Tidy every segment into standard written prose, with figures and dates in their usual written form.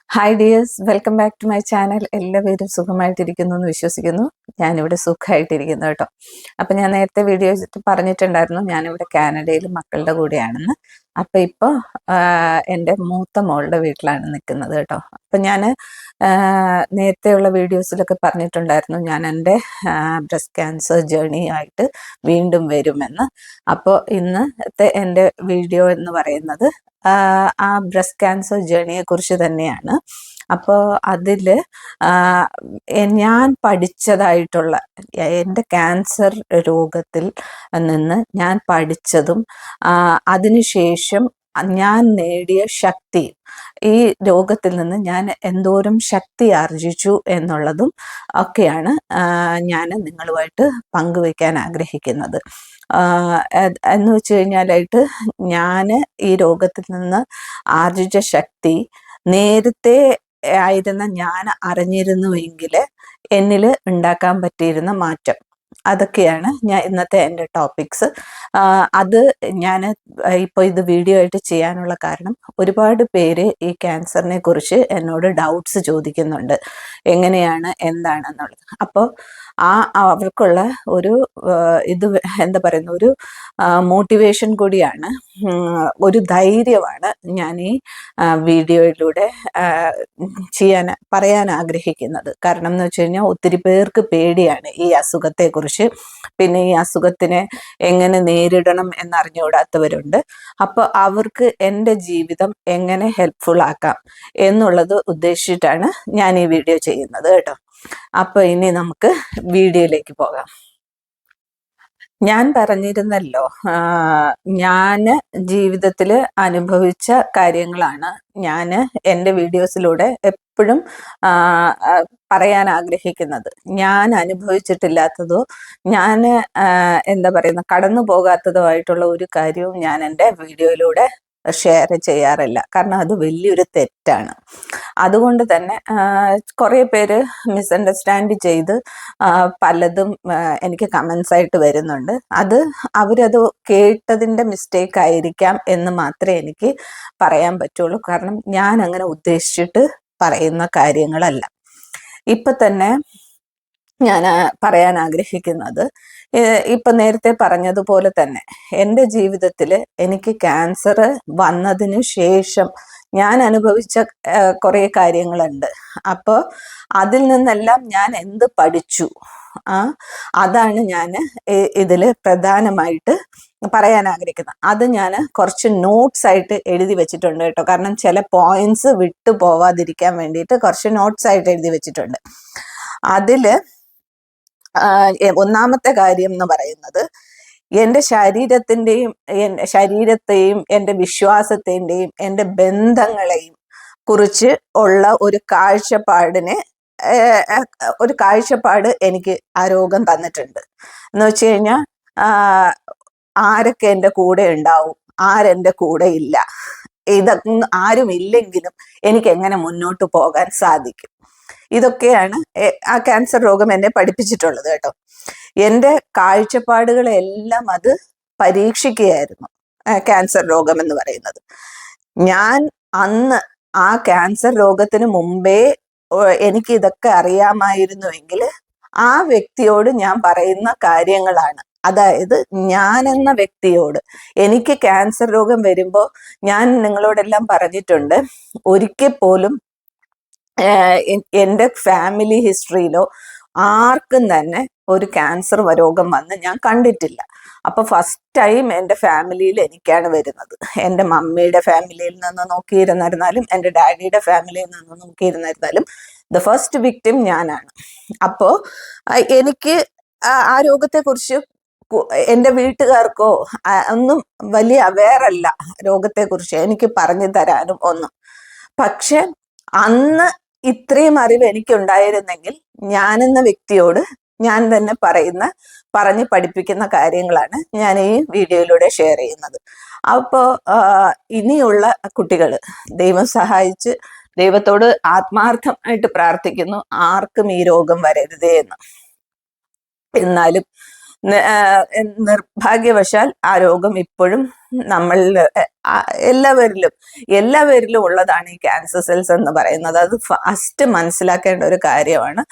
Hi dears, welcome back to my channel. എല്ലാവരും സുഖമായിട്ടിരിക്കുന്നു എന്ന് വിശ്വസിക്കുന്നു. ഞാനിവിടെ സുഖമായിട്ടിരിക്കുന്നു കേട്ടോ. അപ്പം ഞാൻ നേരത്തെ വീഡിയോ പറഞ്ഞിട്ടുണ്ടായിരുന്നു ഞാനിവിടെ കാനഡയിൽ മക്കളുടെ കൂടെയാണെന്ന്. അപ്പം ഇപ്പോൾ എൻ്റെ മൂത്ത മോളുടെ വീട്ടിലാണ് നിൽക്കുന്നത് കേട്ടോ. അപ്പം ഞാൻ നേരത്തെയുള്ള വീഡിയോസിലൊക്കെ പറഞ്ഞിട്ടുണ്ടായിരുന്നു ഞാൻ എൻ്റെ ബ്രസ്റ്റ് ക്യാൻസർ ജേർണി ആയിട്ട് വീണ്ടും വരുമെന്ന്. അപ്പോൾ ഇന്നത്തെ എൻ്റെ വീഡിയോ എന്ന് പറയുന്നത് ആ ബ്രസ്റ്റ് ക്യാൻസർ ജേർണിയെ കുറിച്ച് തന്നെയാണ്. അപ്പോൾ അതിൽ ഞാൻ പഠിച്ചതായിട്ടുള്ള എൻ്റെ ക്യാൻസർ രോഗത്തിൽ നിന്ന് ഞാൻ പഠിച്ചതും അതിനുശേഷം ഞാൻ നേടിയ ശക്തി, ഈ രോഗത്തിൽ നിന്ന് ഞാൻ എന്തോരം ശക്തി ആർജിച്ചു എന്നുള്ളതും ഒക്കെയാണ് ഞാൻ നിങ്ങളുമായിട്ട് പങ്കുവയ്ക്കാൻ ആഗ്രഹിക്കുന്നത്. എന്ന് വെച്ച് കഴിഞ്ഞാലായിട്ട് ഞാൻ ഈ രോഗത്തിൽ നിന്ന് ആർജിച്ച ശക്തി നേരത്തെ ആയിരുന്ന ഞാൻ അറിഞ്ഞിരുന്നുവെങ്കിൽ എന്നിൽ ഉണ്ടാക്കാൻ പറ്റിയിരുന്ന മാറ്റം, അതൊക്കെയാണ് ഞാൻ ഇന്നത്തെ എൻ്റെ ടോപ്പിക്സ്. അത് ഞാൻ ഇപ്പോൾ ഇത് വീഡിയോ ആയിട്ട് ചെയ്യാനുള്ള കാരണം, ഒരുപാട് പേര് ഈ ക്യാൻസറിനെ കുറിച്ച് എന്നോട് ഡൗട്ട്സ് ചോദിക്കുന്നുണ്ട്, എങ്ങനെയാണ് എന്താണെന്നുള്ളത്. അപ്പോൾ അവർക്കുള്ള ഒരു ഇത് എന്താ പറയുന്ന ഒരു മോട്ടിവേഷൻ കൂടിയാണ്, ഒരു ധൈര്യമാണ് ഞാൻ ഈ വീഡിയോയിലൂടെ പറയാൻ ആഗ്രഹിക്കുന്നത്. കാരണം എന്ന് വെച്ച് കഴിഞ്ഞാൽ ഒത്തിരി പേർക്ക് പേടിയാണ് ഈ അസുഖത്തെക്കുറിച്ച്, പിന്നെ ഈ അസുഖത്തിനെ എങ്ങനെ നേരിടണം എന്നറിഞ്ഞുകൂടാത്തവരുണ്ട്. അപ്പോൾ അവർക്ക് എൻ്റെ ജീവിതം എങ്ങനെ ഹെൽപ്ഫുൾ ആക്കാം എന്നുള്ളത് ഉദ്ദേശിച്ചിട്ടാണ് ഞാൻ ഈ വീഡിയോ ചെയ്യുന്നത് കേട്ടോ. അപ്പോൾ ഇനി നമുക്ക് വീഡിയോയിലേക്ക് പോകാം. ഞാൻ പറഞ്ഞിരുന്നല്ലോ, ഞാൻ ജീവിതത്തിൽ അനുഭവിച്ച കാര്യങ്ങളാണ് ഞാൻ എൻ്റെ വീഡിയോസിലൂടെ എപ്പോഴും പറയാൻ ആഗ്രഹിക്കുന്നത്. ഞാൻ അനുഭവിച്ചിട്ടില്ലാത്തതോ ഞാൻ എന്താ പറയുന്ന കടന്നു പോകാത്തതോ ആയിട്ടുള്ള ഒരു കാര്യവും ഞാൻ എൻ്റെ വീഡിയോയിലൂടെ ഷെയർ ചെയ്യാറില്ല. കാരണം അത് വലിയൊരു തെറ്റാണ്. അതുകൊണ്ട് തന്നെ കുറേ പേര് മിസ്അണ്ടർസ്റ്റാൻഡ് ചെയ്ത് പലതും എനിക്ക് കമൻസ് ആയിട്ട് വരുന്നുണ്ട്. അവരത് കേട്ടതിൻ്റെ മിസ്റ്റേക്ക് ആയിരിക്കാം എന്ന് മാത്രമേ എനിക്ക് പറയാൻ പറ്റുള്ളൂ. കാരണം ഞാൻ അങ്ങനെ ഉദ്ദേശിച്ചിട്ട് പറയുന്ന കാര്യങ്ങളല്ല. ഇപ്പം തന്നെ ഞാൻ പറയാൻ ആഗ്രഹിക്കുന്നത്, ഇപ്പം നേരത്തെ പറഞ്ഞതുപോലെ തന്നെ എൻ്റെ ജീവിതത്തിൽ എനിക്ക് ക്യാൻസർ വന്നതിന് ശേഷം ഞാൻ അനുഭവിച്ച കുറേ കാര്യങ്ങളുണ്ട്. അപ്പോൾ അതിൽ നിന്നെല്ലാം ഞാൻ എന്ത് പഠിച്ചു, അതാണ് ഞാൻ ഇതിൽ പ്രധാനമായിട്ട് പറയാൻ ആഗ്രഹിക്കുന്നത്. അത് ഞാൻ കുറച്ച് നോട്ട്സ് ആയിട്ട് എഴുതി വെച്ചിട്ടുണ്ട് കേട്ടോ. കാരണം ചില പോയിന്റ്സ് വിട്ടു പോവാതിരിക്കാൻ വേണ്ടിയിട്ട് കുറച്ച് നോട്ട്സ് ആയിട്ട് എഴുതി വെച്ചിട്ടുണ്ട്. അതിൽ ഒന്നാമത്തെ കാര്യം എന്ന് പറയുന്നത്, എൻ്റെ ശരീരത്തെയും എൻ്റെ വിശ്വാസത്തിൻ്റെയും എൻ്റെ ബന്ധങ്ങളെയും കുറിച്ച് ഉള്ള ഒരു കാഴ്ചപ്പാട് എനിക്ക് ആ രോഗം തന്നിട്ടുണ്ട്. എന്ന് വെച്ച് കഴിഞ്ഞാൽ ആരൊക്കെ എൻ്റെ കൂടെ ഉണ്ടാവും, ആരെൻ്റെ കൂടെ ഇല്ല, ഇതൊന്നും ആരും ഇല്ലെങ്കിലും എനിക്ക് എങ്ങനെ മുന്നോട്ട് പോകാൻ സാധിക്കും, ഇതൊക്കെയാണ് ആ ക്യാൻസർ രോഗം എന്നെ പഠിപ്പിച്ചിട്ടുള്ളത് കേട്ടോ. എൻ്റെ കാഴ്ചപ്പാടുകളെല്ലാം അത് പരീക്ഷിക്കുകയായിരുന്നു ക്യാൻസർ രോഗം എന്ന് പറയുന്നത്. ഞാൻ അന്ന് ആ ക്യാൻസർ രോഗത്തിന് മുമ്പേ എനിക്ക് ഇതൊക്കെ അറിയാമായിരുന്നുവെങ്കിൽ ആ വ്യക്തിയോട് ഞാൻ പറയുന്ന കാര്യങ്ങളാണ്. അതായത് ഞാൻ എന്ന വ്യക്തിയോട്, എനിക്ക് ക്യാൻസർ രോഗം വരുമ്പോൾ ഞാൻ നിങ്ങളോടെല്ലാം പറഞ്ഞിട്ടുണ്ട്, ഒരിക്കൽ പോലും എൻ്റെ ഫാമിലി ഹിസ്റ്ററിയിലോ ആർക്കും തന്നെ ഒരു ക്യാൻസർ രോഗം വന്ന് ഞാൻ കണ്ടിട്ടില്ല. അപ്പൊ ഫസ്റ്റ് ടൈം എൻ്റെ ഫാമിലിയിൽ എനിക്കാണ് വരുന്നത്. എൻ്റെ മമ്മിയുടെ ഫാമിലിയിൽ നിന്ന് നോക്കിയിരുന്നിരുന്നാലും എൻ്റെ ഡാഡിയുടെ ഫാമിലിയിൽ നിന്ന് നോക്കിയിരുന്നിരുന്നാലും ദ ഫസ്റ്റ് വിക്ടിം ഞാനാണ്. അപ്പോൾ എനിക്ക് ആ രോഗത്തെക്കുറിച്ച് എൻ്റെ വീട്ടുകാർക്കോ ഒന്നും വലിയ അവെയറല്ല രോഗത്തെക്കുറിച്ച് എനിക്ക് പറഞ്ഞു തരാനും ഒന്നും. പക്ഷെ അന്ന് ഇത്രയും അറിവ് എനിക്കുണ്ടായിരുന്നെങ്കിൽ ഞാനെന്ന വ്യക്തിയോട് ഞാൻ തന്നെ പറഞ്ഞ് പഠിപ്പിക്കുന്ന കാര്യങ്ങളാണ് ഞാൻ ഈ വീഡിയോയിലൂടെ ഷെയർ ചെയ്യുന്നത്. അപ്പോൾ ഇനിയുള്ള കുട്ടികൾ ദൈവം സഹായിച്ച്, ദൈവത്തോട് ആത്മാർത്ഥമായിട്ട് പ്രാർത്ഥിക്കുന്നു, ആർക്കും ഈ രോഗം വരരുതേ എന്ന്. എന്നാലും നിർഭാഗ്യവശാൽ ആ രോഗം ഇപ്പോഴും നമ്മളിൽ എല്ലാവരിലും ഉള്ളതാണ് ഈ ക്യാൻസർ സെൽസ് എന്ന് പറയുന്നത്. അത് ഫസ്റ്റ് മനസ്സിലാക്കേണ്ട ഒരു കാര്യമാണ്.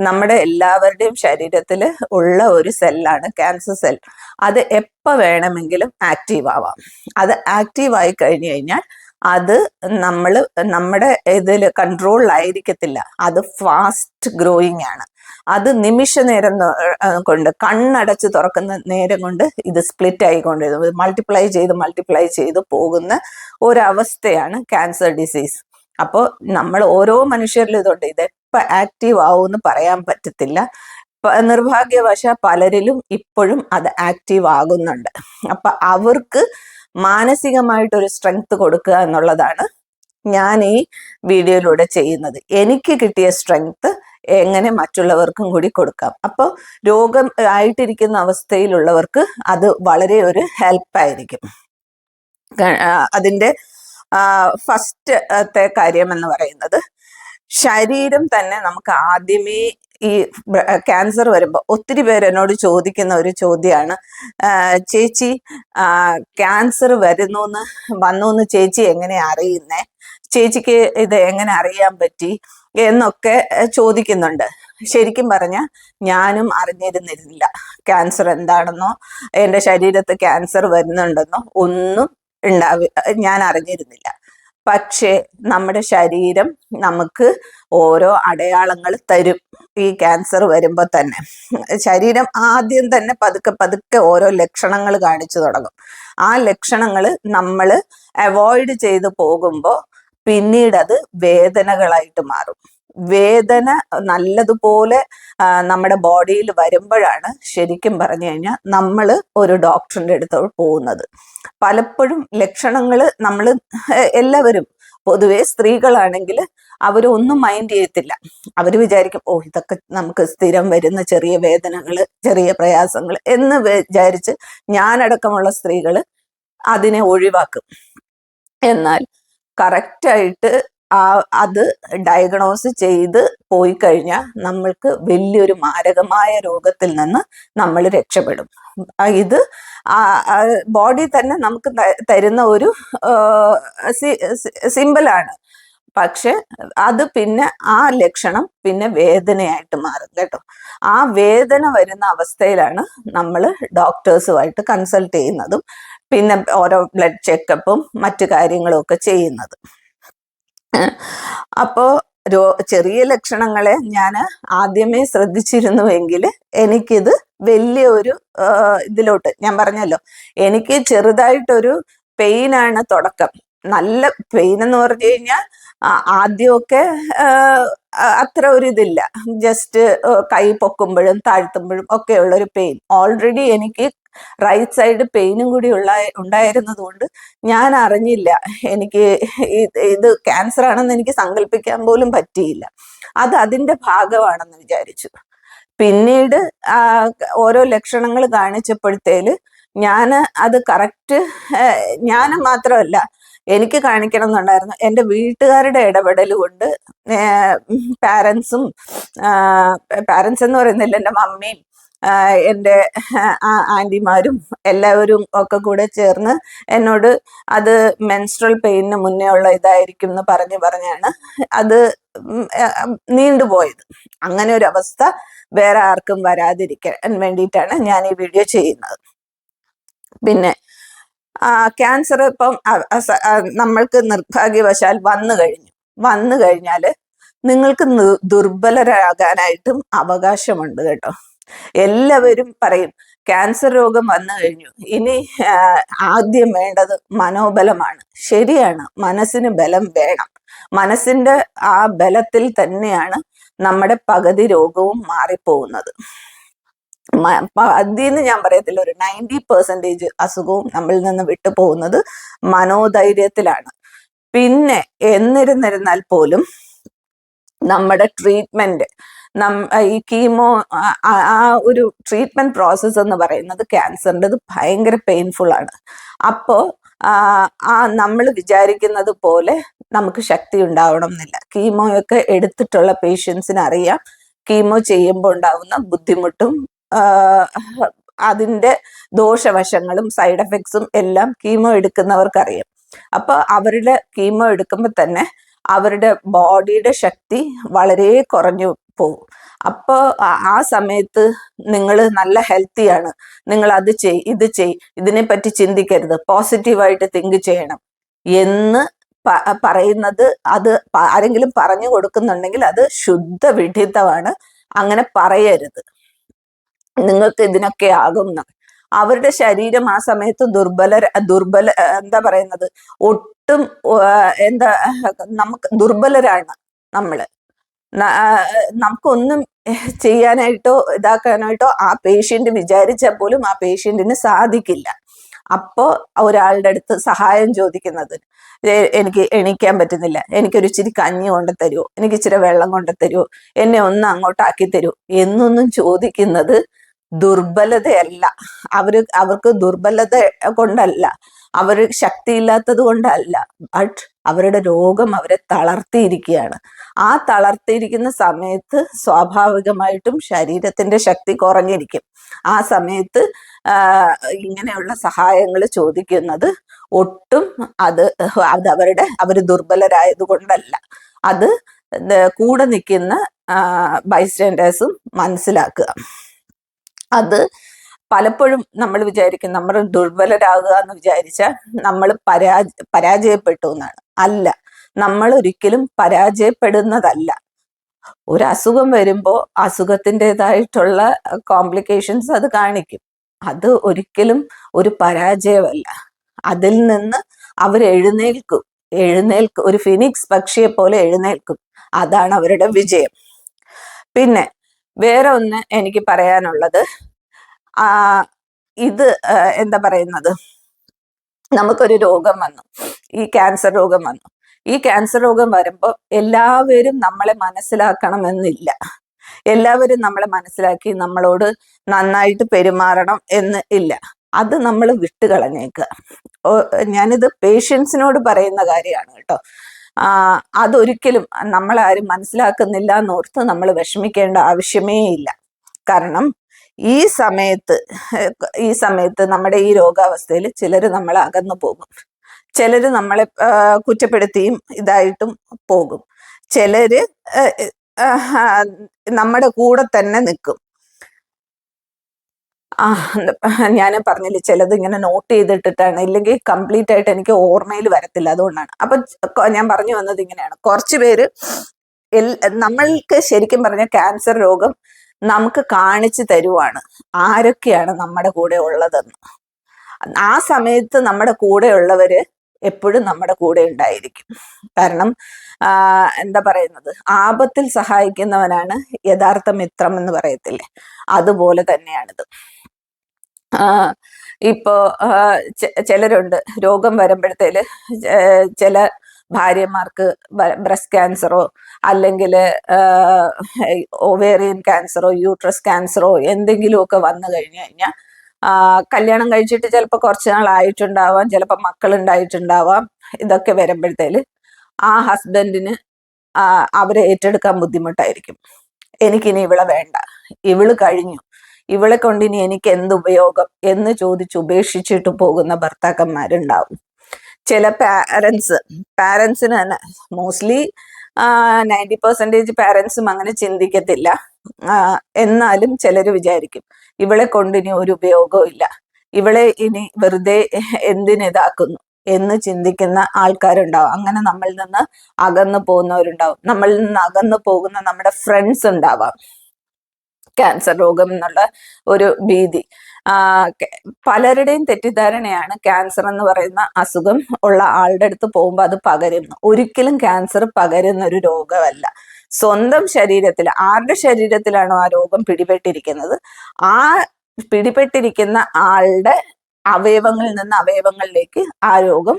നമ്മുടെ എല്ലാവരുടെയും ശരീരത്തിൽ ഉള്ള ഒരു സെല്ലാണ് ക്യാൻസർ സെൽ. അത് എപ്പോൾ വേണമെങ്കിലും ആക്റ്റീവ് ആവാം. അത് ആക്റ്റീവ് ആയി കഴിഞ്ഞു കഴിഞ്ഞാൽ അത് നമ്മുടെ ഇതിൽ കൺട്രോളിലായിരിക്കത്തില്ല. അത് ഫാസ്റ്റ് ഗ്രോയിങ് ആണ്. അത് നിമിഷ നേരം കൊണ്ട്, കണ്ണടച്ച് തുറക്കുന്ന നേരം കൊണ്ട് ഇത് സ്പ്ലിറ്റ് ആയിക്കൊണ്ടിരുന്നത്, മൾട്ടിപ്ലൈ ചെയ്ത് പോകുന്ന ഒരവസ്ഥയാണ് ക്യാൻസർ ഡിസീസ്. അപ്പോൾ നമ്മൾ ഓരോ മനുഷ്യരിലും ഇതുണ്ട്. ഇത് എപ്പോൾ ആക്റ്റീവ് ആവുമെന്ന് പറയാൻ പറ്റത്തില്ല. നിർഭാഗ്യവശാൽ പലരിലും ഇപ്പോഴും അത് ആക്റ്റീവ് ആകുന്നുണ്ട്. അപ്പൊ അവർക്ക് മാനസികമായിട്ടൊരു സ്ട്രെങ്ത് കൊടുക്കുക എന്നുള്ളതാണ് ഞാൻ ഈ വീഡിയോയിലൂടെ ചെയ്യുന്നത്. എനിക്ക് കിട്ടിയ സ്ട്രെങ്ത് എങ്ങനെ മറ്റുള്ളവർക്കും കൂടി കൊടുക്കാം. അപ്പോൾ രോഗം ആയിട്ടിരിക്കുന്ന അവസ്ഥയിലുള്ളവർക്ക് അത് വളരെ ഒരു ഹെൽപ്പായിരിക്കും. അതിൻ്റെ ഫസ്റ്റത്തെ കാര്യം എന്ന് പറയുന്നത്, ശരീരം തന്നെ നമുക്ക് ആദ്യമേ ഈ ക്യാൻസർ വരുമ്പോൾ ഒത്തിരി പേര് എന്നോട് ചോദിക്കുന്ന ഒരു ചോദ്യമാണ്, ചേച്ചി ക്യാൻസർ വന്നു എന്ന് ചേച്ചി എങ്ങനെ അറിയുന്നേ, ചേച്ചിക്ക് ഇത് എങ്ങനെ അറിയാൻ പറ്റി എന്നൊക്കെ ചോദിക്കുന്നുണ്ട്. ശരിക്കും പറഞ്ഞാൽ ഞാനും അറിഞ്ഞിരുന്നില്ല ക്യാൻസർ എന്താണെന്നോ എൻ്റെ ശരീരത്ത് ക്യാൻസർ വരുന്നുണ്ടെന്നോ ഒന്നും ഞാൻ അറിഞ്ഞിരുന്നില്ല. പക്ഷേ നമ്മുടെ ശരീരം നമുക്ക് ഓരോ അടയാളങ്ങൾ തരും. ഈ ക്യാൻസർ വരുമ്പോൾ തന്നെ ശരീരം ആദ്യം തന്നെ പതുക്കെ ഓരോ ലക്ഷണങ്ങൾ കാണിച്ചു തുടങ്ങും. ആ ലക്ഷണങ്ങൾ നമ്മൾ അവോയ്ഡ് ചെയ്ത് പോകുമ്പോൾ പിന്നീട് അത് വേദനകളായിട്ട് മാറും. വേദന നല്ലതുപോലെ നമ്മുടെ ബോഡിയിൽ വരുമ്പോഴാണ് ശരിക്കും പറഞ്ഞു കഴിഞ്ഞാൽ നമ്മൾ ഒരു ഡോക്ടറിൻ്റെ അടുത്ത് പോകുന്നത്. പലപ്പോഴും ലക്ഷണങ്ങൾ നമ്മൾ എല്ലാവരും, പൊതുവെ സ്ത്രീകളാണെങ്കിൽ അവരൊന്നും മൈൻഡ് ചെയ്യത്തില്ല. അവർ വിചാരിക്കും, ഓ ഇതൊക്കെ നമുക്ക് സ്ഥിരം വരുന്ന ചെറിയ വേദനകൾ, ചെറിയ പ്രയാസങ്ങൾ എന്ന് വിചാരിച്ച് ഞാനടക്കമുള്ള സ്ത്രീകൾ അതിനെ ഒഴിവാക്കും. എന്നാൽ കറക്റ്റായിട്ട് അത് ഡയഗ്നോസ് ചെയ്ത് പോയി കഴിഞ്ഞാൽ നമ്മൾക്ക് വലിയൊരു മാരകമായ രോഗത്തിൽ നിന്ന് നമ്മൾ രക്ഷപ്പെടും. ഇത് ബോഡി തന്നെ നമുക്ക് തരുന്ന ഒരു സിമ്പിളാണ്. പക്ഷെ അത് പിന്നെ ആ ലക്ഷണം പിന്നെ വേദനയായിട്ട് മാറും കേട്ടോ. ആ വേദന വരുന്ന അവസ്ഥയിലാണ് നമ്മൾ ഡോക്ടേഴ്സുമായിട്ട് കൺസൾട്ട് ചെയ്യുന്നതും പിന്നെ ഓരോ ബ്ലഡ് ചെക്കപ്പും മറ്റു കാര്യങ്ങളും ഒക്കെ ചെയ്യുന്നത്. അപ്പോ ചെറിയ ലക്ഷണങ്ങളെ ഞാൻ ആദ്യമേ ശ്രദ്ധിച്ചിരുന്നുവെങ്കിൽ എനിക്കിത് വലിയ ഒരു ഇതിലോട്ട്, ഞാൻ പറഞ്ഞല്ലോ എനിക്ക് ചെറുതായിട്ടൊരു പെയിനാണ് തുടക്കം. നല്ല പെയിൻ എന്ന് പറഞ്ഞു കഴിഞ്ഞാൽ ആദ്യമൊക്കെ അത്ര ഒരു ഇതില്ല, ജസ്റ്റ് കൈ പൊക്കുമ്പോഴും താഴ്ത്തുമ്പോഴും ഒക്കെ ഉള്ളൊരു പെയിൻ. ഓൾറെഡി എനിക്ക് റൈറ്റ് സൈഡ് പെയിനും കൂടി ഉണ്ടായിരുന്നത് കൊണ്ട് ഞാൻ അറിഞ്ഞില്ല എനിക്ക് ഇത് ക്യാൻസർ ആണെന്ന് എനിക്ക് സങ്കല്പിക്കാൻ പോലും പറ്റിയില്ല. അത് അതിൻ്റെ ഭാഗമാണെന്ന് വിചാരിച്ചു. പിന്നീട് ഓരോ ലക്ഷണങ്ങൾ കാണിച്ചപ്പോഴത്തേല് ഞാൻ അത് കറക്റ്റ്, ഞാൻ മാത്രമല്ല എനിക്ക് കാണിക്കണം എന്നുണ്ടായിരുന്നു. എൻ്റെ വീട്ടുകാരുടെ ഇടപെടൽ കൊണ്ട് പാരൻസ് എന്ന് പറയുന്നില്ല, എൻ്റെ മമ്മിയും എൻ്റെ ആൻറ്റിമാരും എല്ലാവരും ഒക്കെ കൂടെ ചേർന്ന് എന്നോട് അത് മെൻസ്ട്രൽ പെയിനിന് മുന്നേ ഉള്ള ഇതായിരിക്കും എന്ന് പറഞ്ഞാണ് അത് നീണ്ടുപോയത്. അങ്ങനെ ഒരു അവസ്ഥ വേറെ ആർക്കും വരാതിരിക്കാൻ വേണ്ടിയിട്ടാണ് ഞാൻ ഈ വീഡിയോ ചെയ്യുന്നത്. പിന്നെ ക്യാൻസർ ഇപ്പം നമ്മൾക്ക് നിർഭാഗ്യവശാൽ വന്നു കഴിഞ്ഞാൽ നിങ്ങൾക്ക് ദുർബലരാകാനായിട്ടും അവകാശമുണ്ട് കേട്ടോ. എല്ലാവരും പറയും ക്യാൻസർ രോഗം വന്നു കഴിഞ്ഞു, ഇനി ആദ്യം വേണ്ടത് മനോബലമാണ്. ശരിയാണ്, മനസ്സിന് ബലം വേണം. മനസ്സിന്റെ ആ ബലത്തിൽ തന്നെയാണ് നമ്മുടെ പകുതി രോഗവും മാറിപ്പോകുന്നത്. അതിന്ന് ഞാൻ പറയത്തില്ല, ഒരു 90% അസുഖവും നമ്മളിൽ നിന്ന് വിട്ടുപോകുന്നത് മനോധൈര്യത്തിലാണ്. പിന്നെ എന്നിരുന്നിരുന്നാൽ പോലും നമ്മുടെ ട്രീറ്റ്മെന്റ്, ഈ കീമോ, ആ ഒരു ട്രീറ്റ്മെന്റ് പ്രോസസ്സ് എന്ന് പറയുന്നത് ക്യാൻസറിൻ്റെ ഭയങ്കര പെയിൻഫുൾ ആണ്. അപ്പോൾ നമ്മൾ വിചാരിക്കുന്നത് പോലെ നമുക്ക് ശക്തി ഉണ്ടാവണം എന്നില്ല. കീമോയൊക്കെ എടുത്തിട്ടുള്ള പേഷ്യൻസിന് അറിയാം കീമോ ചെയ്യുമ്പോൾ ഉണ്ടാവുന്ന ബുദ്ധിമുട്ടും അതിൻ്റെ ദോഷവശങ്ങളും സൈഡ് എഫക്ട്സും എല്ലാം കീമോ എടുക്കുന്നവർക്കറിയാം. അപ്പൊ അവരുടെ കീമോ എടുക്കുമ്പോൾ തന്നെ അവരുടെ ബോഡിയുടെ ശക്തി വളരെ കുറഞ്ഞു പോകും. അപ്പോൾ ആ സമയത്ത് നിങ്ങൾ നല്ല ഹെൽത്തിയാണ്, നിങ്ങൾ അത് ഇത് ഇതിനെപ്പറ്റി ചിന്തിക്കരുത്, പോസിറ്റീവായിട്ട് തിങ്ക് ചെയ്യണം എന്ന് പറയുന്നത്, അത് ആരെങ്കിലും പറഞ്ഞു കൊടുക്കുന്നുണ്ടെങ്കിൽ അത് ശുദ്ധ വിഡിത്തമാണ്. അങ്ങനെ പറയരുത്. നിങ്ങൾക്ക് ഇതിനൊക്കെ ആകും. അവരുടെ ശരീരം ആ സമയത്ത് എന്താ പറയുന്നത്, ഒട്ടും നമുക്ക് ദുർബലരാണ് നമ്മള്. നമുക്കൊന്നും ചെയ്യാനായിട്ടോ ഇതാക്കാനായിട്ടോ ആ പേഷ്യന്റ് വിചാരിച്ചാൽ പോലും ആ പേഷ്യന്റിന് സാധിക്കില്ല. അപ്പോ ഒരാളുടെ അടുത്ത് സഹായം ചോദിക്കുന്നത്, എനിക്ക് എണീക്കാൻ പറ്റുന്നില്ല, എനിക്കൊരു ഇച്ചിരി കഞ്ഞി കൊണ്ട് തരുമോ, എനിക്ക് ഇച്ചിരി വെള്ളം കൊണ്ട് തരുമോ, എന്നെ ഒന്ന് അങ്ങോട്ടാക്കി തരൂ എന്നൊന്നും ചോദിക്കുന്നത് ദുർബലതയല്ല. അവർക്ക് ദുർബലത കൊണ്ടല്ല, അവർ ശക്തിയില്ലാത്തത് കൊണ്ടല്ല, ബട്ട് അവരുടെ രോഗം അവരെ തളർത്തിയിരിക്കുകയാണ്. ആ തളർത്തിയിരിക്കുന്ന സമയത്ത് സ്വാഭാവികമായിട്ടും ശരീരത്തിന്റെ ശക്തി കുറഞ്ഞിരിക്കും. ആ സമയത്ത് ഇങ്ങനെയുള്ള സഹായങ്ങൾ ചോദിക്കുന്നത് ഒട്ടും അത് അവർ ദുർബലരായത് കൊണ്ടല്ല, അത് കൂടെ നിൽക്കുന്ന ബൈസ്റ്റാൻഡേഴ്സും മനസ്സിലാക്കുക. അത് പലപ്പോഴും നമ്മൾ വിചാരിക്കും നമ്മൾ ദുർബലരാകുക എന്ന് വിചാരിച്ചാൽ നമ്മൾ പരാജയപ്പെട്ടു എന്നാണ്. അല്ല, നമ്മൾ ഒരിക്കലും പരാജയപ്പെടുന്നതല്ല. ഒരു അസുഖം വരുമ്പോൾ അസുഖത്തിൻ്റെതായിട്ടുള്ള കോംപ്ലിക്കേഷൻസ് അത് കാണിക്കും. അത് ഒരിക്കലും ഒരു പരാജയമല്ല. അതിൽ നിന്ന് അവർ എഴുന്നേൽക്കും, ഒരു ഫിനിക്സ് പക്ഷിയെ പോലെ എഴുന്നേൽക്കും. അതാണ് അവരുടെ വിജയം. പിന്നെ വേറെ ഒന്ന് എനിക്ക് പറയാനുള്ളത്, ഇത് എന്താ പറയുന്നത്, നമുക്കൊരു രോഗം വന്നു, ഈ ക്യാൻസർ രോഗം വന്നു. ഈ ക്യാൻസർ രോഗം വരുമ്പോൾ എല്ലാവരും നമ്മളെ മനസ്സിലാക്കണമെന്നില്ല. എല്ലാവരും നമ്മളെ മനസ്സിലാക്കി നമ്മളോട് നന്നായിട്ട് പെരുമാറണം എന്ന് ഇല്ല. അത് നമ്മൾ വിട്ടുകളഞ്ഞേക്കുക. ഞാനിത് പേഷ്യൻസിനോട് പറയുന്ന കാര്യമാണ് കേട്ടോ. അതൊരിക്കലും നമ്മളാരും മനസ്സിലാക്കുന്നില്ല എന്നോർത്ത് നമ്മൾ വിഷമിക്കേണ്ട ആവശ്യമേ ഇല്ല. കാരണം ഈ സമയത്ത് നമ്മുടെ ഈ രോഗാവസ്ഥയിൽ ചിലർ നമ്മളെ അകന്നു പോകും, ചിലര് നമ്മളെ കുറ്റപ്പെടുത്തിയും ഇതായിട്ടും പോകും, ചിലര് നമ്മുടെ കൂടെ തന്നെ നിൽക്കും. ഞാൻ പറഞ്ഞില്ലേ, ചിലത് ഇങ്ങനെ നോട്ട് ചെയ്തിട്ടിട്ടാണ്, ഇല്ലെങ്കിൽ കംപ്ലീറ്റ് ആയിട്ട് എനിക്ക് ഓർമ്മയിൽ വരത്തില്ല, അതുകൊണ്ടാണ്. അപ്പൊ ഞാൻ പറഞ്ഞു വന്നത് ഇങ്ങനെയാണ്, കുറച്ചു പേര് നമ്മൾക്ക് ശരിക്കും പറഞ്ഞ ക്യാൻസർ രോഗം നമുക്ക് കാണിച്ചു തരുവാണ് ആരൊക്കെയാണ് നമ്മുടെ കൂടെ ഉള്ളതെന്ന്. ആ സമയത്ത് നമ്മുടെ കൂടെ ഉള്ളവര് എപ്പോഴും നമ്മുടെ കൂടെ ഉണ്ടായിരിക്കും. കാരണം എന്താ പറയുന്നത്, ആപത്തിൽ സഹായിക്കുന്നവനാണ് യഥാർത്ഥ മിത്രം എന്ന് പറയത്തില്ലേ, അതുപോലെ തന്നെയാണിത്. ഇപ്പോ ചിലരുണ്ട്, രോഗം വരുമ്പോഴത്തേല് ചില ഭാര്യമാർക്ക് ബ്രസ്റ്റ് ക്യാൻസറോ അല്ലെങ്കിൽ ഒവേറിയൻ ക്യാൻസറോ യൂട്രസ് ക്യാൻസറോ എന്തെങ്കിലുമൊക്കെ വന്നു കഴിഞ്ഞാൽ കല്യാണം കഴിച്ചിട്ട് ചിലപ്പോൾ കുറച്ച് നാളായിട്ടുണ്ടാവാം, ചിലപ്പോൾ മക്കളുണ്ടായിട്ടുണ്ടാവാം. ഇതൊക്കെ വരുമ്പോഴത്തേല് ആ ഹസ്ബൻഡിന് അവരെ ഏറ്റെടുക്കാൻ ബുദ്ധിമുട്ടായിരിക്കും. എനിക്കിനി ഇവളെ വേണ്ട, ഇവള് കഴിഞ്ഞു, ഇവളെ കൊണ്ട് ഇനി എനിക്ക് എന്ത് ഉപയോഗം എന്ന് ചോദിച്ച് ഉപേക്ഷിച്ചിട്ട് പോകുന്ന ഭർത്താക്കന്മാരുണ്ടാവും. ചില പാരൻസിന് തന്നെ മോസ്റ്റ്ലി 90% പാരൻസും അങ്ങനെ ചിന്തിക്കത്തില്ല. എന്നാലും ചിലര് വിചാരിക്കും ഇവളെ കൊണ്ട് ഇനി ഒരു ഉപയോഗവും ഇല്ല, ഇവളെ ഇനി വെറുതെ എന്തിനിതാക്കുന്നു എന്ന് ചിന്തിക്കുന്ന ആൾക്കാരുണ്ടാവും. അങ്ങനെ നമ്മളിൽ നിന്ന് അകന്നു പോകുന്നവരുണ്ടാവും. നമ്മളിൽ നിന്ന് അകന്നു പോകുന്ന നമ്മുടെ ഫ്രണ്ട്സ് ഉണ്ടാവാം. ക്യാൻസർ രോഗം എന്നുള്ള ഒരു ഭീതി, പലരുടെയും തെറ്റിദ്ധാരണയാണ് ക്യാൻസർ എന്ന് പറയുന്ന അസുഖം ഉള്ള ആളുടെ അടുത്ത് പോകുമ്പോൾ അത് പകരുന്നു. ഒരിക്കലും ക്യാൻസർ പകരുന്ന ഒരു രോഗമല്ല. സ്വന്തം ശരീരത്തിൽ, ആരുടെ ശരീരത്തിലാണോ ആ രോഗം പിടിപെട്ടിരിക്കുന്നത്, ആ പിടിപെട്ടിരിക്കുന്ന ആളുടെ അവയവങ്ങളിൽ നിന്ന് അവയവങ്ങളിലേക്ക് ആ രോഗം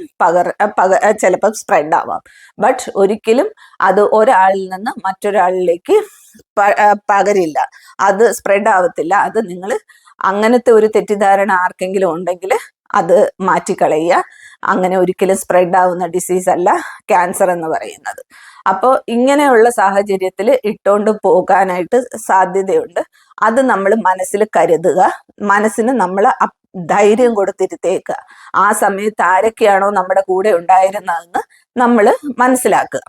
ചിലപ്പോൾ സ്പ്രെഡ് ആവാം. ബട്ട് ഒരിക്കലും അത് ഒരാളിൽ നിന്ന് മറ്റൊരാളിലേക്ക് പകരില്ല, അത് സ്പ്രെഡ് ആവത്തില്ല. അത് നിങ്ങൾ അങ്ങനത്തെ ഒരു തെറ്റിദ്ധാരണ ആർക്കെങ്കിലും ഉണ്ടെങ്കിൽ അത് മാറ്റിക്കളയുക. അങ്ങനെ ഒരിക്കലും സ്പ്രെഡ് ആവുന്ന ഡിസീസ് അല്ല ക്യാൻസർ എന്ന് പറയുന്നത്. അപ്പോൾ ഇങ്ങനെയുള്ള സാഹചര്യത്തിൽ ഇട്ടുകൊണ്ട് പോകാനായിട്ട് സാധ്യതയുണ്ട്. അത് നമ്മൾ മനസ്സിൽ കരുതുക. മനസ്സിന് നമ്മൾ ധൈര്യം കൊടുത്തിരുത്തേക്കുക. ആ സമയത്ത് ആരൊക്കെയാണോ നമ്മുടെ കൂടെ ഉണ്ടായിരുന്നതെന്ന് നമ്മൾ മനസ്സിലാക്കുക.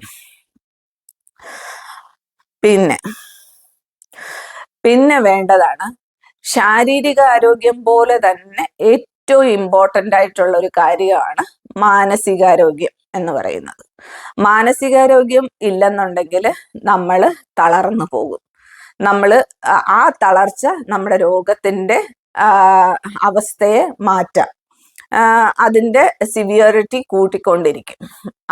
പിന്നെ വേണ്ടതാണ് ശാരീരിക ആരോഗ്യം പോലെ തന്നെ ഏറ്റവും ഇമ്പോർട്ടൻ്റ് ആയിട്ടുള്ള ഒരു കാര്യമാണ് മാനസികാരോഗ്യം എന്ന് പറയുന്നത്. മാനസികാരോഗ്യം ഇല്ലെന്നുണ്ടെങ്കിൽ നമ്മൾ തളർന്നു പോകും. നമ്മൾ ആ തളർച്ച നമ്മുടെ രോഗത്തിൻ്റെ അവസ്ഥയെ മാറ്റാം, അതിൻ്റെ സിവിയറിറ്റി കൂട്ടിക്കൊണ്ടിരിക്കും.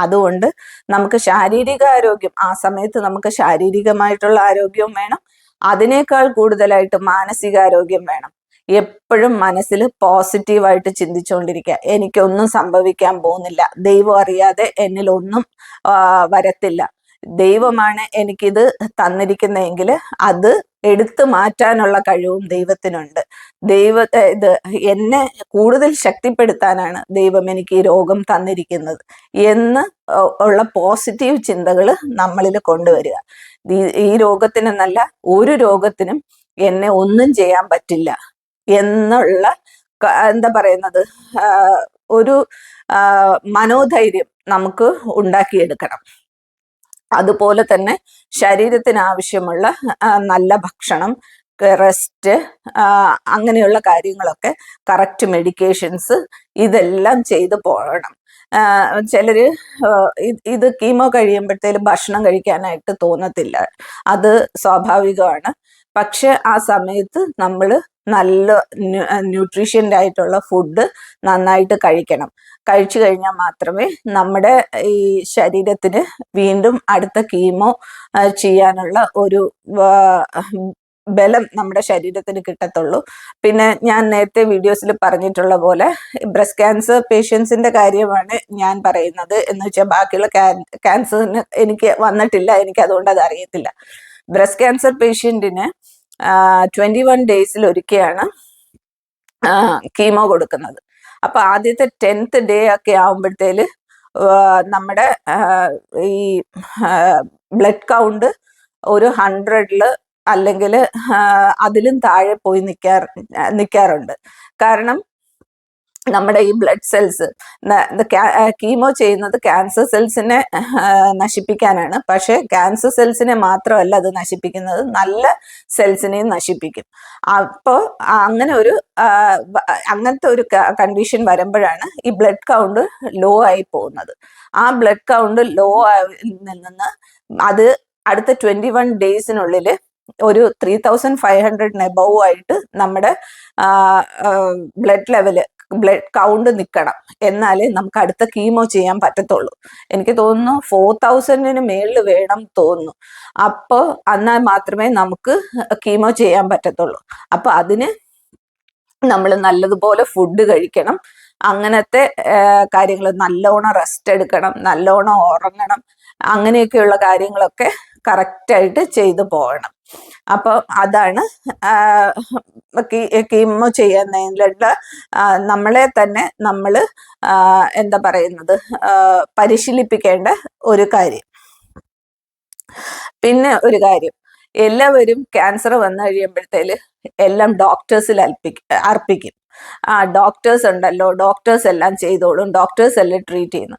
അതുകൊണ്ട് നമുക്ക് ശാരീരിക ആരോഗ്യം, ആ സമയത്ത് നമുക്ക് ശാരീരികമായിട്ടുള്ള ആരോഗ്യവും വേണം, അതിനേക്കാൾ കൂടുതലായിട്ട് മാനസികാരോഗ്യം വേണം. എപ്പോഴും മനസ്സിൽ പോസിറ്റീവായിട്ട് ചിന്തിച്ചുകൊണ്ടിരിക്കുക. എനിക്കൊന്നും സംഭവിക്കാൻ പോകുന്നില്ല, ദൈവം അറിയാതെ എന്നിലൊന്നും വരത്തില്ല, ദൈവമാണ് എനിക്കിത് തന്നിരിക്കുന്നതെങ്കിൽ അത് എടുത്തു മാറ്റാനുള്ള കഴിവും ദൈവത്തിനുണ്ട്. ഇത് എന്നെ കൂടുതൽ ശക്തിപ്പെടുത്താനാണ് ദൈവം എനിക്ക് ഈ രോഗം തന്നിരിക്കുന്നത് എന്ന് ഉള്ള പോസിറ്റീവ് ചിന്തകൾ നമ്മളിൽ കൊണ്ടുവരിക. ഈ രോഗത്തിനെന്നല്ല, ഒരു രോഗത്തിനും എന്നെ ഒന്നും ചെയ്യാൻ പറ്റില്ല എന്നുള്ള എന്താ പറയുന്നത് ഒരു മനോധൈര്യം നമുക്ക് ഉണ്ടാക്കിയെടുക്കണം. അതുപോലെ തന്നെ ശരീരത്തിന് ആവശ്യമുള്ള നല്ല ഭക്ഷണം, റെസ്റ്റ്, അങ്ങനെയുള്ള കാര്യങ്ങളൊക്കെ, കറക്റ്റ് മെഡിക്കേഷൻസ്, ഇതെല്ലാം ചെയ്തു പോകണം. ചിലര് ഇത് കീമോ കഴിയുമ്പോഴത്തേലും ഭക്ഷണം കഴിക്കാനായിട്ട് തോന്നത്തില്ല, അത് സ്വാഭാവികമാണ്. പക്ഷെ ആ സമയത്ത് നമ്മൾ നല്ല ന്യൂട്രീഷ്യൻ്റ് ആയിട്ടുള്ള ഫുഡ് നന്നായിട്ട് കഴിക്കണം. കഴിച്ചു കഴിഞ്ഞാൽ മാത്രമേ നമ്മുടെ ഈ ശരീരത്തിന് വീണ്ടും അടുത്ത കീമോ ചെയ്യാനുള്ള ഒരു ബലം നമ്മുടെ ശരീരത്തിന് കിട്ടത്തുള്ളൂ. പിന്നെ ഞാൻ നേരത്തെ വീഡിയോസിൽ പറഞ്ഞിട്ടുള്ള പോലെ ബ്രസ്റ്റ് ക്യാൻസർ പേഷ്യൻസിന്റെ കാര്യമാണ് ഞാൻ പറയുന്നത്. എന്ന് വെച്ചാൽ ബാക്കിയുള്ള ക്യാൻസറിന് എനിക്ക് വന്നിട്ടില്ല, എനിക്ക് അതുകൊണ്ട് അത് അറിയത്തില്ല. ബ്രസ്റ്റ് ക്യാൻസർ പേഷ്യൻറ്റിന് 21 ഡേയ്സിൽ ഒരിക്കലാണ് കീമോ കൊടുക്കുന്നത്. അപ്പൊ ആദ്യത്തെ 10th ഡേ ഒക്കെ ആവുമ്പോഴത്തേല് നമ്മുടെ ഈ ബ്ലഡ് കൗണ്ട് ഒരു 100 അല്ലെങ്കിൽ അതിലും താഴെ പോയി നിൽക്കാറുണ്ട്. കാരണം നമ്മുടെ ഈ ബ്ലഡ് സെൽസ്, കീമോ ചെയ്യുന്നത് ക്യാൻസർ സെൽസിനെ നശിപ്പിക്കാനാണ്. പക്ഷെ ക്യാൻസർ സെൽസിനെ മാത്രമല്ല അത് നശിപ്പിക്കുന്നത്, നല്ല സെൽസിനെയും നശിപ്പിക്കും. അപ്പോൾ അങ്ങനത്തെ ഒരു കണ്ടീഷൻ വരുമ്പോഴാണ് ഈ ബ്ലഡ് കൗണ്ട് ലോ ആയി പോകുന്നത്. ആ ബ്ലഡ് കൗണ്ട് ലോ ആയി നിന്ന് അത് അടുത്ത 21 ഡേയ്സിനുള്ളിൽ ഒരു 3500 എബവ് ആയിട്ട് നമ്മുടെ ബ്ലഡ് കൗണ്ട് നിൽക്കണം. എന്നാലേ നമുക്ക് അടുത്ത കീമോ ചെയ്യാൻ പറ്റത്തുള്ളൂ. എനിക്ക് തോന്നുന്നു 4000 മേളിൽ വേണം തോന്നുന്നു. അപ്പോൾ എന്നാൽ മാത്രമേ നമുക്ക് കീമോ ചെയ്യാൻ പറ്റത്തുള്ളൂ. അപ്പോൾ അതിന് നമ്മൾ നല്ലതുപോലെ ഫുഡ് കഴിക്കണം, അങ്ങനത്തെ കാര്യങ്ങൾ, നല്ലോണം റെസ്റ്റ് എടുക്കണം, നല്ലോണം ഉറങ്ങണം, അങ്ങനെയൊക്കെയുള്ള കാര്യങ്ങളൊക്കെ കറക്റ്റായിട്ട് ചെയ്തു പോകണം. അപ്പോൾ അതാണ് കീമോ ചെയ്യുന്നതിലുള്ള നമ്മളെ തന്നെ നമ്മൾ എന്താ പറയുന്നത് പരിശീലിപ്പിക്കേണ്ട ഒരു കാര്യം. പിന്നെ ഒരു കാര്യം, എല്ലാവരും ക്യാൻസർ വന്നു കഴിയുമ്പോഴത്തേല് എല്ലാം ഡോക്ടേഴ്സിൽ അർപ്പിക്കും. ഡോക്ടേഴ്സ് ഉണ്ടല്ലോ, ഡോക്ടേഴ്സ് എല്ലാം ചെയ്തോളും, ഡോക്ടേഴ്സ് എല്ലാം ട്രീറ്റ് ചെയ്യുന്നു.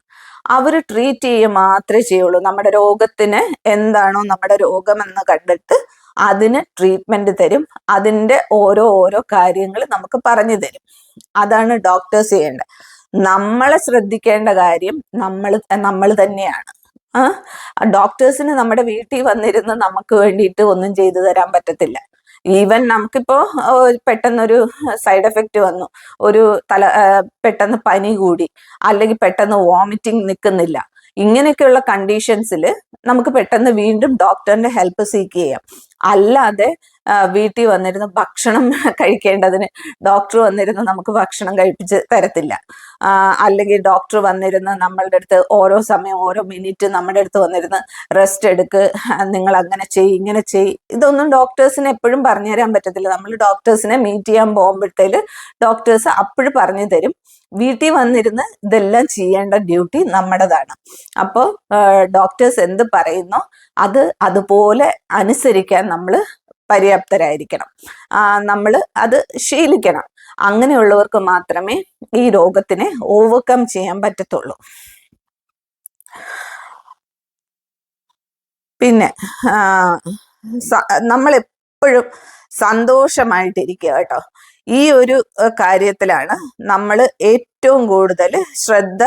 അവർ ട്രീറ്റ് ചെയ്യുക മാത്രമേ ചെയ്യുള്ളൂ. നമ്മുടെ രോഗത്തിന് എന്താണോ നമ്മുടെ രോഗമെന്ന് കണ്ടിട്ട് അതിന് ട്രീറ്റ്മെന്റ് തരും, അതിൻ്റെ ഓരോ കാര്യങ്ങൾ നമുക്ക് പറഞ്ഞു തരും. അതാണ് ഡോക്ടേഴ്സ് ചെയ്യേണ്ടത്. നമ്മളെ ശ്രദ്ധിക്കേണ്ട കാര്യം നമ്മൾ തന്നെയാണ്. ഡോക്ടേഴ്സിന് നമ്മുടെ വീട്ടിൽ വന്നിരുന്ന് നമുക്ക് വേണ്ടിയിട്ട് ഒന്നും ചെയ്തു തരാൻ പറ്റത്തില്ല. ഈവൻ നമുക്കിപ്പോ പെട്ടെന്നൊരു സൈഡ് എഫക്റ്റ് വന്നു, പെട്ടെന്ന് പനി കൂടി, അല്ലെങ്കിൽ പെട്ടെന്ന് വോമിറ്റിംഗ് നിൽക്കുന്നില്ല, ഇങ്ങനെയൊക്കെയുള്ള കണ്ടീഷൻസിൽ നമുക്ക് പെട്ടെന്ന് വീണ്ടും ഡോക്ടറിന്റെ ഹെൽപ്പ് സീക്ക് ചെയ്യാം. അല്ലാതെ വീട്ടിൽ വന്നിരുന്ന് ഭക്ഷണം കഴിക്കേണ്ടതിന് ഡോക്ടർ വന്നിരുന്ന് നമുക്ക് ഭക്ഷണം കഴിപ്പിച്ച് തരത്തില്ല. അല്ലെങ്കിൽ ഡോക്ടർ വന്നിരുന്ന് നമ്മളുടെ അടുത്ത് ഓരോ സമയം ഓരോ മിനിറ്റ് നമ്മുടെ അടുത്ത് വന്നിരുന്ന് റെസ്റ്റ് എടുക്ക്, നിങ്ങൾ അങ്ങനെ ചെയ്യ് ഇങ്ങനെ ചെയ്യ്, ഇതൊന്നും ഡോക്ടേഴ്സിന് എപ്പോഴും പറഞ്ഞു തരാൻ പറ്റത്തില്ല. നമ്മൾ ഡോക്ടേഴ്സിനെ മീറ്റ് ചെയ്യാൻ പോകുമ്പോഴത്തേല് ഡോക്ടേഴ്സ് അപ്പോഴും പറഞ്ഞു തരും. വീട്ടിൽ വന്നിരുന്ന് ഇതെല്ലാം ചെയ്യേണ്ട ഡ്യൂട്ടി നമ്മുടേതാണ്. അപ്പോൾ ഡോക്ടേഴ്സ് എന്ത് പറയുന്നോ അത് അതുപോലെ അനുസരിക്കാൻ നമ്മൾ പര്യാപ്തരായിരിക്കണം. നമ്മൾ അത് ശീലിക്കണം. അങ്ങനെയുള്ളവർക്ക് മാത്രമേ ഈ രോഗത്തിനെ ഓവർകം ചെയ്യാൻ പറ്റത്തുള്ളൂ. പിന്നെ നമ്മൾ എപ്പോഴും സന്തോഷമായിട്ടിരിക്കുക കേട്ടോ. ഈ ഒരു കാര്യത്തിലാണ് നമ്മൾ ഏറ്റവും കൂടുതൽ ശ്രദ്ധ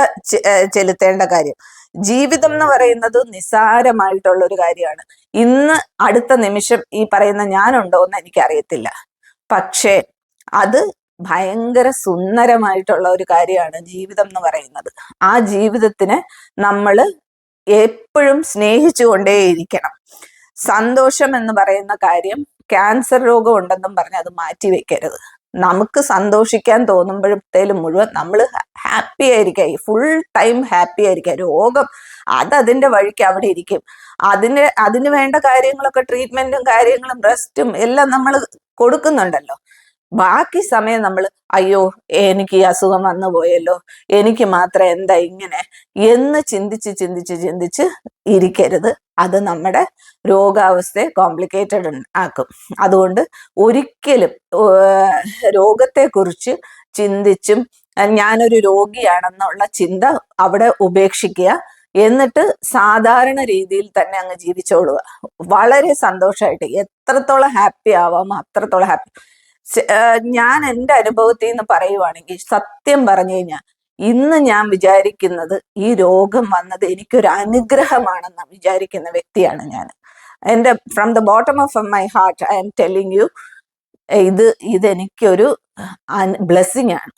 ചെലുത്തേണ്ട കാര്യം. ജീവിതം എന്ന് പറയുന്നത് നിസ്സാരമായിട്ടുള്ള ഒരു കാര്യമാണ്. ഇന്ന് അടുത്ത നിമിഷം ഈ പറയുന്ന ഞാനുണ്ടോ എന്ന് എനിക്കറിയത്തില്ല. പക്ഷേ അത് ഭയങ്കര സുന്ദരമായിട്ടുള്ള ഒരു കാര്യമാണ് ജീവിതം എന്ന് പറയുന്നത്. ആ ജീവിതത്തിനെ നമ്മൾ എപ്പോഴും സ്നേഹിച്ചുകൊണ്ടേയിരിക്കണം. സന്തോഷം എന്ന് പറയുന്ന കാര്യം ക്യാൻസർ രോഗം ഉണ്ടെന്നും പറഞ്ഞ് അത് മാറ്റി വെക്കരുത്. നമുക്ക് സന്തോഷിക്കാൻ തോന്നുമ്പോഴത്തേലും മുഴുവൻ നമ്മൾ ഹാപ്പി ആയിരിക്കുക, ഫുൾ ടൈം ഹാപ്പി ആയിരിക്കുക. രോഗം അതിന്റെ വഴിക്ക് അവിടെ ഇരിക്കും. അതിന് വേണ്ട കാര്യങ്ങളൊക്കെ ട്രീറ്റ്മെന്റും കാര്യങ്ങളും റെസ്റ്റും എല്ലാം നമ്മൾ കൊടുക്കുന്നുണ്ടല്ലോ. ബാക്കി സമയം നമ്മൾ അയ്യോ എനിക്ക് ഈ അസുഖം വന്നു പോയല്ലോ, എനിക്ക് മാത്രം എന്താ ഇങ്ങനെ എന്ന് ചിന്തിച്ച് ഇരിക്കരുത്. അത് നമ്മുടെ രോഗാവസ്ഥയെ കോംപ്ലിക്കേറ്റഡ് ആക്കും. അതുകൊണ്ട് ഒരിക്കലും രോഗത്തെക്കുറിച്ച് ചിന്തിച്ചും ഞാനൊരു രോഗിയാണെന്നുള്ള ചിന്ത അവിടെ ഉപേക്ഷിക്കുക. എന്നിട്ട് സാധാരണ രീതിയിൽ തന്നെ അങ്ങ് ജീവിച്ചോളുക. വളരെ സന്തോഷമായിട്ട് എത്രത്തോളം ഹാപ്പി ആവാമോ അത്രത്തോളം ഹാപ്പി. ഞാൻ എൻ്റെ അനുഭവത്തിൽ നിന്ന് പറയുവാണെങ്കിൽ സത്യം പറഞ്ഞു കഴിഞ്ഞാൽ ഇന്ന് ഞാൻ വിചാരിക്കുന്നത് ഈ രോഗം വന്നത് എനിക്കൊരു അനുഗ്രഹമാണെന്ന് വിചാരിക്കുന്ന വ്യക്തിയാണ് ഞാൻ. എൻ്റെ from the bottom of my heart I'm telling you, ഇതെനിക്കൊരു ബ്ലെസ്സിങ് ആണ്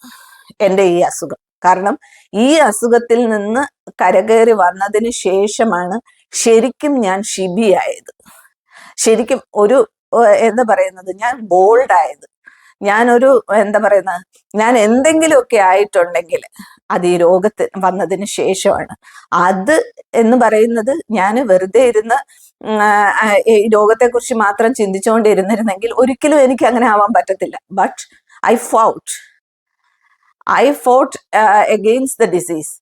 എൻ്റെ ഈ അസുഖം. കാരണം ഈ അസുഖത്തിൽ നിന്ന് കരകയറി വന്നതിന് ശേഷമാണ് ശരിക്കും ഞാൻ ഷിബിയായത്. ശരിക്കും ഒരു എന്താ പറയുന്നത്, ഞാൻ ബോൾഡായത്. ഞാനൊരു എന്താ പറയുന്നത്, ഞാൻ എന്തെങ്കിലുമൊക്കെ ആയിട്ടുണ്ടെങ്കിൽ അത് ഈ രോഗത്തിന് വന്നതിന് ശേഷമാണ്. അത് എന്ന് പറയുന്നത് ഞാൻ വെറുതെ ഇരുന്ന് ഈ രോഗത്തെക്കുറിച്ച് മാത്രം ചിന്തിച്ചുകൊണ്ടിരുന്നിരുന്നെങ്കിൽ ഒരിക്കലും എനിക്ക് അങ്ങനെ ആവാൻ പറ്റത്തില്ല. But I fought against the disease.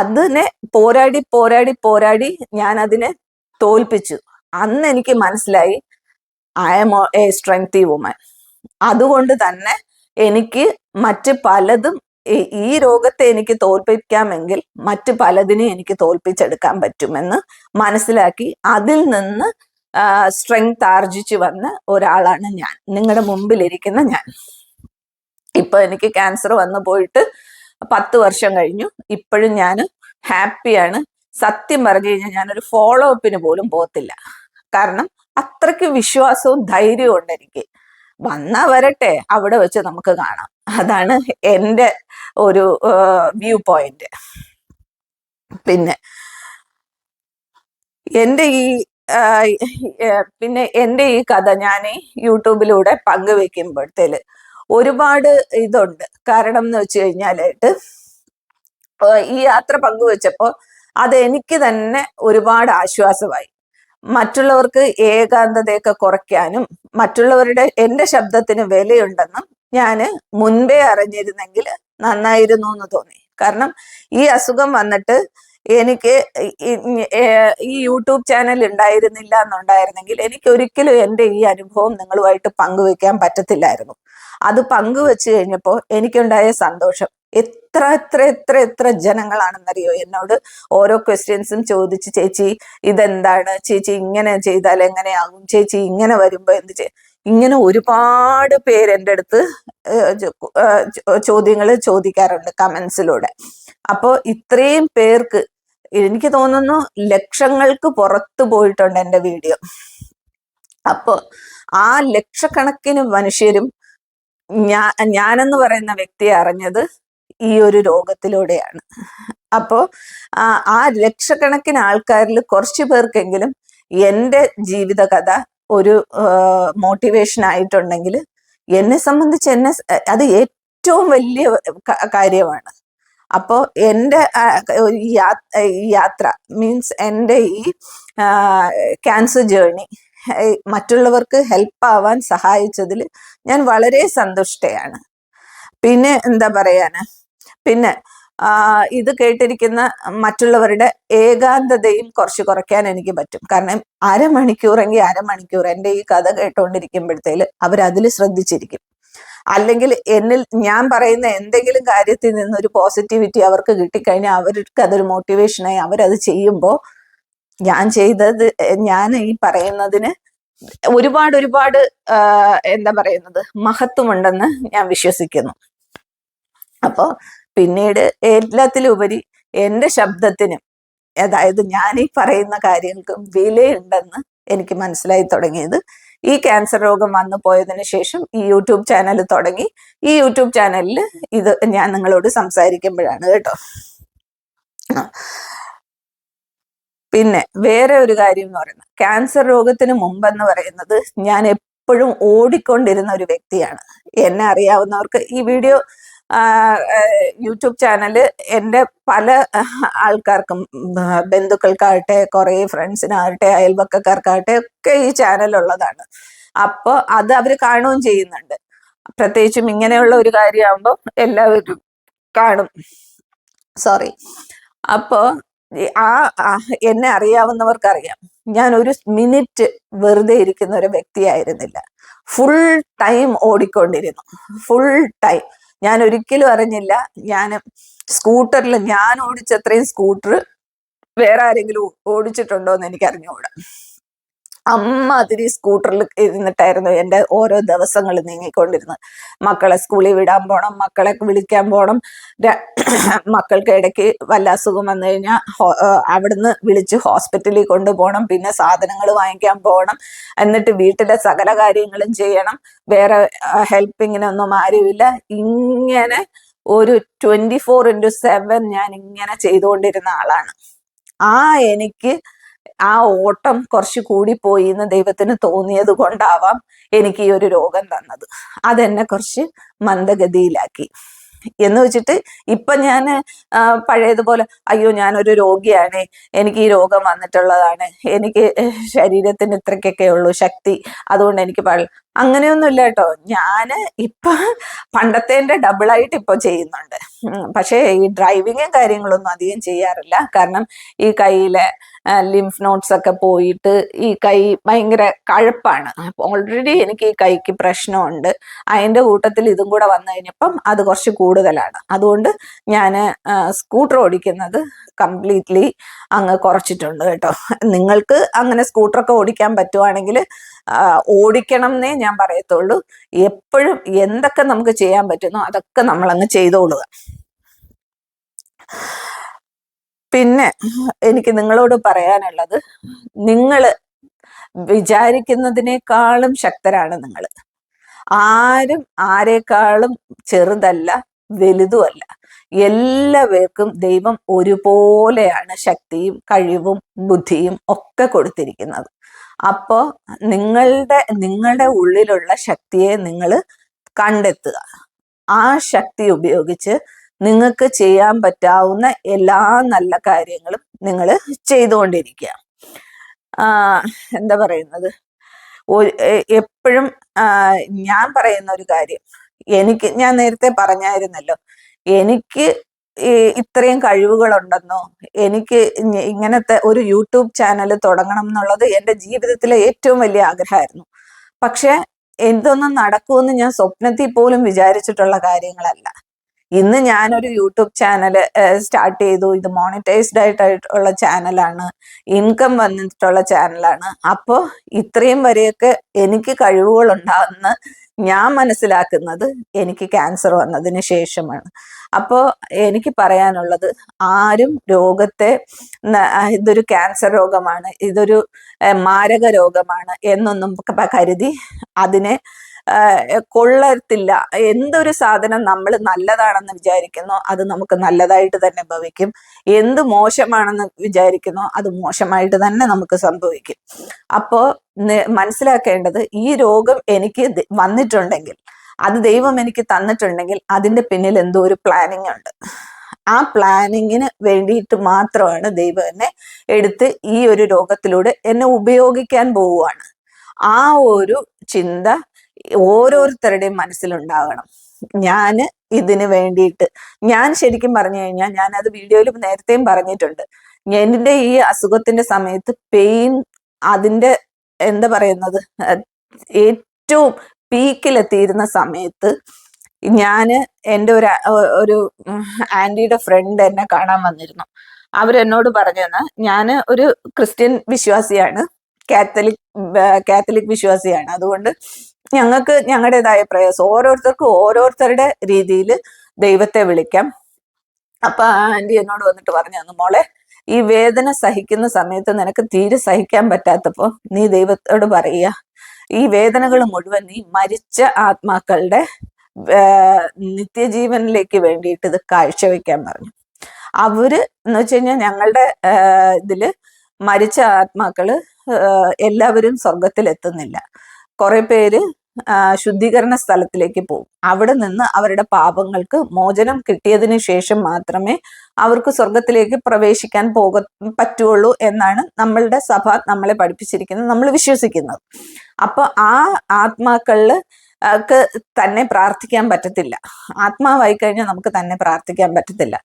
അതിനെ പോരാടി ഞാൻ അതിനെ തോൽപ്പിച്ചു. അന്ന് എനിക്ക് മനസ്സിലായി ഐ ആം എ സ്ട്രെങ്തി വുമൻ. അതുകൊണ്ട് തന്നെ എനിക്ക് മറ്റ് പലതും, ഈ രോഗത്തെ എനിക്ക് തോൽപ്പിക്കാമെങ്കിൽ മറ്റ് പലതിനെയും എനിക്ക് തോൽപ്പിച്ചെടുക്കാൻ പറ്റുമെന്ന് മനസ്സിലാക്കി അതിൽ നിന്ന് സ്ട്രെങ്ത് ആർജിച്ചു വന്ന ഒരാളാണ് ഞാൻ, നിങ്ങളുടെ മുമ്പിലിരിക്കുന്ന ഞാൻ. ഇപ്പൊ എനിക്ക് ക്യാൻസർ വന്നു പോയിട്ട് 10 വർഷം കഴിഞ്ഞു. ഇപ്പോഴും ഞാൻ ഹാപ്പിയാണ്. സത്യം പറഞ്ഞു കഴിഞ്ഞാൽ ഞാനൊരു ഫോളോ അപ്പിന് പോലും പോകത്തില്ല. കാരണം അത്രയ്ക്ക് വിശ്വാസവും ധൈര്യവും ഉണ്ട് എനിക്ക്. വന്നാ വരട്ടെ, അവിടെ വെച്ച് നമുക്ക് കാണാം. അതാണ് എൻ്റെ ഒരു വ്യൂ പോയിന്റ്. പിന്നെ എൻ്റെ ഈ കഥ ഞാൻ യൂട്യൂബിലൂടെ പങ്കുവെക്കുമ്പോഴത്തേല് ഒരുപാട് ഇതുണ്ട്. കാരണം എന്ന് വെച്ച് കഴിഞ്ഞാലായിട്ട് ഈ യാത്ര പങ്കുവെച്ചപ്പോൾ അത് എനിക്ക് തന്നെ ഒരുപാട് ആശ്വാസമായി. മറ്റുള്ളവർക്ക് ഏകാന്തതയൊക്കെ കുറയ്ക്കാനും മറ്റുള്ളവരുടെ എൻ്റെ ശബ്ദത്തിന് വിലയുണ്ടെന്നും ഞാൻ മുൻപേ അറിഞ്ഞിരുന്നെങ്കിൽ നന്നായിരുന്നു എന്ന് തോന്നി. കാരണം ഈ അസുഖം വന്നിട്ട് എനിക്ക് ഈ യൂട്യൂബ് ചാനൽ എന്നുണ്ടായിരുന്നെങ്കിൽ എനിക്ക് ഒരിക്കലും എൻ്റെ ഈ അനുഭവം നിങ്ങളുമായിട്ട് പങ്കുവെക്കാൻ പറ്റത്തില്ലായിരുന്നു. അത് പങ്കുവെച്ച് കഴിഞ്ഞപ്പോൾ എനിക്കുണ്ടായ സന്തോഷം എത്ര ജനങ്ങളാണെന്നറിയോ എന്നോട് ഓരോ ക്വസ്റ്റ്യൻസും ചോദിച്ച്, ചേച്ചി ഇതെന്താണ്, ചേച്ചി ഇങ്ങനെ ചെയ്താൽ എങ്ങനെയാകും, ചേച്ചി ഇങ്ങനെ വരുമ്പോ എന്ത് ചെയ്യും, ഇങ്ങനെ ഒരുപാട് പേര് എൻ്റെ അടുത്ത് ചോദ്യങ്ങൾ ചോദിക്കാറുണ്ട് കമന്റ്സിലൂടെ. അപ്പോൾ ഇത്രയും പേർക്ക് എനിക്ക് തോന്നുന്നു ലക്ഷങ്ങൾക്ക് പുറത്തു പോയിട്ടുണ്ട് എൻ്റെ വീഡിയോ. അപ്പോ ആ ലക്ഷക്കണക്കിന് മനുഷ്യരും ഞാനെന്ന് പറയുന്ന വ്യക്തിയെ അറിഞ്ഞത് ഈ ഒരു രോഗത്തിലൂടെയാണ്. അപ്പോ ആ ലക്ഷക്കണക്കിന് ആൾക്കാരിൽ കുറച്ചു പേർക്കെങ്കിലും എൻ്റെ ജീവിതകഥ ഒരു മോട്ടിവേഷൻ ആയിട്ടുണ്ടെങ്കിൽ എന്നെ സംബന്ധിച്ച് അത് ഏറ്റവും വലിയ കാര്യമാണ്. അപ്പോൾ എൻ്റെ ഈ യാത്ര മീൻസ് എൻ്റെ ഈ ക്യാൻസർ ജേർണി മറ്റുള്ളവർക്ക് ഹെൽപ്പ് ആവാൻ സഹായിച്ചതിൽ ഞാൻ വളരെ സന്തുഷ്ടയാണ്. പിന്നെ എന്താ പറയാന്, പിന്നെ ഇത് കേട്ടിരിക്കുന്ന മറ്റുള്ളവരുടെ ഏകാന്തതയും കുറച്ച് കുറയ്ക്കാൻ എനിക്ക് പറ്റും. കാരണം അരമണിക്കൂറെങ്കിൽ അരമണിക്കൂർ എൻ്റെ ഈ കഥ കേട്ടുകൊണ്ടിരിക്കുമ്പോഴത്തേല് അവരതിൽ ശ്രദ്ധിച്ചിരിക്കും. അല്ലെങ്കിൽ എന്നിൽ ഞാൻ പറയുന്ന എന്തെങ്കിലും കാര്യത്തിൽ നിന്നൊരു പോസിറ്റിവിറ്റി അവർക്ക് കിട്ടിക്കഴിഞ്ഞാൽ അവർക്ക് അതൊരു മോട്ടിവേഷനായി അവരത് ചെയ്യുമ്പോൾ ഞാൻ ഈ പറയുന്നതിന് ഒരുപാട് എന്താ പറയുന്നത് മഹത്വമുണ്ടെന്ന് ഞാൻ വിശ്വസിക്കുന്നു. അപ്പോൾ പിന്നീട് എല്ലാത്തിലുപരി എൻ്റെ ശബ്ദത്തിനും, അതായത് ഞാൻ ഈ പറയുന്ന കാര്യങ്ങൾക്കും വിലയുണ്ടെന്ന് എനിക്ക് മനസ്സിലായി തുടങ്ങിയത് ഈ ക്യാൻസർ രോഗം വന്നു പോയതിനു ശേഷം ഈ യൂട്യൂബ് ചാനൽ തുടങ്ങി. ഈ യൂട്യൂബ് ചാനലിൽ ഇത് ഞാൻ നിങ്ങളോട് സംസാരിക്കുമ്പോഴാണ് കേട്ടോ. പിന്നെ വേറെ ഒരു കാര്യം എന്ന് പറയുന്നത്, ക്യാൻസർ രോഗത്തിന് മുമ്പെന്ന് പറയുന്നത് ഞാൻ എപ്പോഴും ഓടിക്കൊണ്ടിരുന്ന ഒരു വ്യക്തിയാണ്. എന്നെ അറിയാവുന്നവർക്ക് ഈ വീഡിയോ യൂട്യൂബ് ചാനല് എൻ്റെ പല ആൾക്കാർക്കും, ബന്ധുക്കൾക്കാകട്ടെ, കുറേ ഫ്രണ്ട്സിനാകട്ടെ, അയൽവക്കക്കാർക്കാകട്ടെ ഒക്കെ ഈ ചാനലുള്ളതാണ്. അപ്പോൾ അത് അവർ കാണുകയും ചെയ്യുന്നുണ്ട്. പ്രത്യേകിച്ചും ഇങ്ങനെയുള്ള ഒരു കാര്യമാകുമ്പോൾ എല്ലാവരും കാണും. സോറി. അപ്പോൾ എന്നെ അറിയാവുന്നവർക്കറിയാം, ഞാൻ ഒരു മിനിറ്റ് വെറുതെ ഇരിക്കുന്ന ഒരു വ്യക്തിയായിരുന്നില്ല. ഫുൾ ടൈം ഓടിക്കൊണ്ടിരുന്നു, ഫുൾ ടൈം. ഞാൻ ഒരിക്കലും അറിഞ്ഞില്ല ഞാൻ സ്കൂട്ടറിൽ ഞാൻ ഓടിച്ചത്രയും സ്കൂട്ടർ വേറെ ആരെങ്കിലും ഓടിച്ചിട്ടുണ്ടോ എന്ന് എനിക്ക് അറിഞ്ഞുകൂടാ. അമ്മാതിരി സ്കൂട്ടറിൽ ഇരുന്നിട്ടായിരുന്നു എൻ്റെ ഓരോ ദിവസങ്ങൾ നീങ്ങിക്കൊണ്ടിരുന്നത്. മക്കളെ സ്കൂളിൽ വിടാൻ പോകണം, മക്കളെ വിളിക്കാൻ പോകണം, മക്കൾക്ക് ഇടയ്ക്ക് വല്ല അസുഖം വന്നു കഴിഞ്ഞാൽ അവിടുന്ന് വിളിച്ച് ഹോസ്പിറ്റലിൽ കൊണ്ടുപോകണം, പിന്നെ സാധനങ്ങൾ വാങ്ങിക്കാൻ പോകണം, എന്നിട്ട് വീട്ടിലെ സകല കാര്യങ്ങളും ചെയ്യണം, വേറെ ഹെൽപ്പിങ്ങിനൊന്നും ആരുമില്ല. ഇങ്ങനെ ഒരു 24/7 ഞാൻ ഇങ്ങനെ ചെയ്തുകൊണ്ടിരുന്ന ആളാണ്. എനിക്ക് ആ ഓട്ടം കുറച്ച് കൂടിപ്പോയി എന്ന് ദൈവത്തിന് തോന്നിയത് കൊണ്ടാവാം എനിക്ക് ഈ ഒരു രോഗം തന്നത്. അതെന്നെ കുറച്ച് മന്ദഗതിയിലാക്കി. എന്ന് വെച്ചിട്ട് ഇപ്പൊ ഞാൻ പഴയതുപോലെ അയ്യോ ഞാനൊരു രോഗിയാണ്, എനിക്ക് ഈ രോഗം വന്നിട്ടുള്ളതാണ്, എനിക്ക് ശരീരത്തിന് ഇത്രയ്ക്കൊക്കെ ഉള്ളൂ ശക്തി, അതുകൊണ്ട് എനിക്ക് അങ്ങനെയൊന്നുമില്ല കേട്ടോ. ഞാൻ ഇപ്പൊ പണ്ടത്തേന്റെ ഡബിളായിട്ട് ഇപ്പൊ ചെയ്യുന്നുണ്ട്. പക്ഷേ ഈ ഡ്രൈവിങ്ങും കാര്യങ്ങളൊന്നും അധികം ചെയ്യാറില്ല. കാരണം ഈ കയ്യിലെ ലിംഫ് നോട്ട്സ് ഒക്കെ പോയിട്ട് ഈ കൈ ഭയങ്കര കഴപ്പാണ്. ഓൾറെഡി എനിക്ക് ഈ കൈക്ക് പ്രശ്നമുണ്ട്, അതിൻ്റെ കൂട്ടത്തിൽ ഇതും കൂടെ വന്നു കഴിഞ്ഞപ്പം അത് കുറച്ച് കൂടുതലാണ്. അതുകൊണ്ട് ഞാൻ സ്കൂട്ടർ ഓടിക്കുന്നത് കംപ്ലീറ്റ്ലി അങ്ങ് കുറച്ചിട്ടുണ്ട് കേട്ടോ. നിങ്ങൾക്ക് അങ്ങനെ സ്കൂട്ടറൊക്കെ ഓടിക്കാൻ പറ്റുവാണെങ്കിൽ ഓടിക്കണം എന്നേ ഞാൻ പറയത്തുള്ളൂ. എപ്പോഴും എന്തൊക്കെ നമുക്ക് ചെയ്യാൻ പറ്റുന്നോ അതൊക്കെ നമ്മളങ്ങ് ചെയ്തോളുക. പിന്നെ എനിക്ക് നിങ്ങളോട് പറയാനുള്ളത്, നിങ്ങൾ വിചാരിക്കുന്നതിനേക്കാളും ശക്തരാണ് നിങ്ങൾ. ആരും ആരെക്കാളും ചെറുതല്ല, വലുതുമല്ല. എല്ലാവർക്കും ദൈവം ഒരുപോലെയാണ് ശക്തിയും കഴിവും ബുദ്ധിയും ഒക്കെ കൊടുത്തിരിക്കുന്നത്. അപ്പോൾ നിങ്ങളുടെ ഉള്ളിലുള്ള ശക്തിയെ നിങ്ങൾ കണ്ടെത്തുക. ആ ശക്തി ഉപയോഗിച്ച് നിങ്ങൾക്ക് ചെയ്യാൻ പറ്റാവുന്ന എല്ലാ നല്ല കാര്യങ്ങളും നിങ്ങൾ ചെയ്തുകൊണ്ടിരിക്കുക. എന്താ പറയുന്നത്, എപ്പോഴും ഞാൻ പറയുന്ന ഒരു കാര്യം, ഞാൻ നേരത്തെ പറഞ്ഞായിരുന്നല്ലോ, എനിക്ക് ഇത്രയും കഴിവുകളുണ്ടെന്നോ, എനിക്ക് ഇങ്ങനത്തെ ഒരു യൂട്യൂബ് ചാനൽ തുടങ്ങണം എന്നുള്ളത് എൻ്റെ ജീവിതത്തിലെ ഏറ്റവും വലിയ ആഗ്രഹമായിരുന്നു. പക്ഷെ എന്തൊന്നും നടക്കുമെന്ന് ഞാൻ സ്വപ്നത്തിൽ പോലും വിചാരിച്ചിട്ടുള്ള കാര്യങ്ങളല്ല. ഇന്ന് ഞാനൊരു യൂട്യൂബ് ചാനൽ സ്റ്റാർട്ട് ചെയ്തു. ഇത് മോണിറ്റൈസ്ഡ് ആയിട്ടുള്ള ചാനലാണ്, ഇൻകം വന്നിട്ടുള്ള ചാനലാണ്. അപ്പോൾ ഇത്രയും വരെയൊക്കെ എനിക്ക് കഴിവുകൾ ഉണ്ടാകുന്ന ഞാൻ മനസ്സിലാക്കുന്നത് എനിക്ക് ക്യാൻസർ വന്നതിന് ശേഷമാണ്. അപ്പോൾ എനിക്ക് പറയാനുള്ളത്, ആരും രോഗത്തെ ഇതൊരു ക്യാൻസർ രോഗമാണ്, ഇതൊരു മാരക രോഗമാണ് എന്നൊന്നും കരുതി അതിനെ കൊള്ളത്തില്ല. എന്തൊരു സാധനം നമ്മൾ നല്ലതാണെന്ന് വിചാരിക്കുന്നോ അത് നമുക്ക് നല്ലതായിട്ട് തന്നെ ഭവിക്കും. എന്ത് മോശമാണെന്ന് വിചാരിക്കുന്നോ അത് മോശമായിട്ട് തന്നെ നമുക്ക് സംഭവിക്കും. അപ്പോ മനസ്സിലാക്കേണ്ടത്, ഈ രോഗം എനിക്ക് വന്നിട്ടുണ്ടെങ്കിൽ, അത് ദൈവം എനിക്ക് തന്നിട്ടുണ്ടെങ്കിൽ അതിന്റെ പിന്നിൽ എന്തോ ഒരു പ്ലാനിങ് ഉണ്ട്. ആ പ്ലാനിങ്ങിന് വേണ്ടിയിട്ട് മാത്രമാണ് ദൈവം എന്നെ എടുത്ത് ഈ ഒരു രോഗത്തിലൂടെ എന്നെ ഉപയോഗിക്കാൻ പോവുകയാണ്. ആ ഒരു ചിന്ത ഓരോരുത്തരുടെയും മനസ്സിലുണ്ടാകണം. ഞാന് ഇതിന് വേണ്ടിയിട്ട്, ഞാൻ ശരിക്കും പറഞ്ഞു കഴിഞ്ഞാൽ, ഞാൻ അത് വീഡിയോയിൽ നേരത്തെയും പറഞ്ഞിട്ടുണ്ട്, എന്റെ ഈ അസുഖത്തിന്റെ സമയത്ത് പെയിൻ അതിന്റെ എന്താ പറയുന്നത് ഏറ്റവും പീക്കിലെത്തിയിരുന്ന സമയത്ത് ഞാന് എൻ്റെ ഒരു ആന്റിയുടെ ഫ്രണ്ട് എന്നെ കാണാൻ വന്നിരുന്നു. അവരെന്നോട് പറഞ്ഞെന്ന്, ഞാന് ഒരു ക്രിസ്ത്യൻ വിശ്വാസിയാണ്, കാത്തലിക് വിശ്വാസിയാണ്. അതുകൊണ്ട് ഞങ്ങൾക്ക് ഞങ്ങളുടേതായ പ്രയാസം, ഓരോരുത്തർക്കും ഓരോരുത്തരുടെ രീതിയിൽ ദൈവത്തെ വിളിക്കാം. അപ്പൊ ആ ആന്റി എന്നോട് വന്നിട്ട് പറഞ്ഞു തന്നു, മോളെ, ഈ വേദന സഹിക്കുന്ന സമയത്ത് നിനക്ക് തീരെ സഹിക്കാൻ പറ്റാത്തപ്പോ നീ ദൈവത്തോട് പറയുക, ഈ വേദനകൾ മുഴുവൻ നീ മരിച്ച ആത്മാക്കളുടെ നിത്യജീവനിലേക്ക് വേണ്ടിയിട്ട് ഇത് കാഴ്ചവെക്കാൻ പറഞ്ഞു. അവര് എന്ന് വെച്ച് കഴിഞ്ഞാൽ ഞങ്ങളുടെ ഇതില് മരിച്ച ആത്മാക്കള് എല്ലാവരും സ്വർഗത്തിൽ എത്തുന്നില്ല. കുറെ പേര് ശുദ്ധീകരണ സ്ഥലത്തിലേക്ക് പോകും. അവിടെ നിന്ന് അവരുടെ പാപങ്ങൾക്ക് മോചനം കിട്ടിയതിന് ശേഷം മാത്രമേ അവർക്ക് സ്വർഗത്തിലേക്ക് പ്രവേശിക്കാൻ പറ്റുള്ളൂ എന്നാണ് നമ്മളുടെ സഭ നമ്മളെ പഠിപ്പിച്ചിരിക്കുന്നത്, നമ്മൾ വിശ്വസിക്കുന്നത്. അപ്പൊ ആ ആത്മാക്കളില് തന്നെ പ്രാർത്ഥിക്കാൻ പറ്റത്തില്ല. ആത്മാവായി കഴിഞ്ഞാൽ നമുക്ക് തന്നെ പ്രാർത്ഥിക്കാൻ പറ്റത്തില്ല.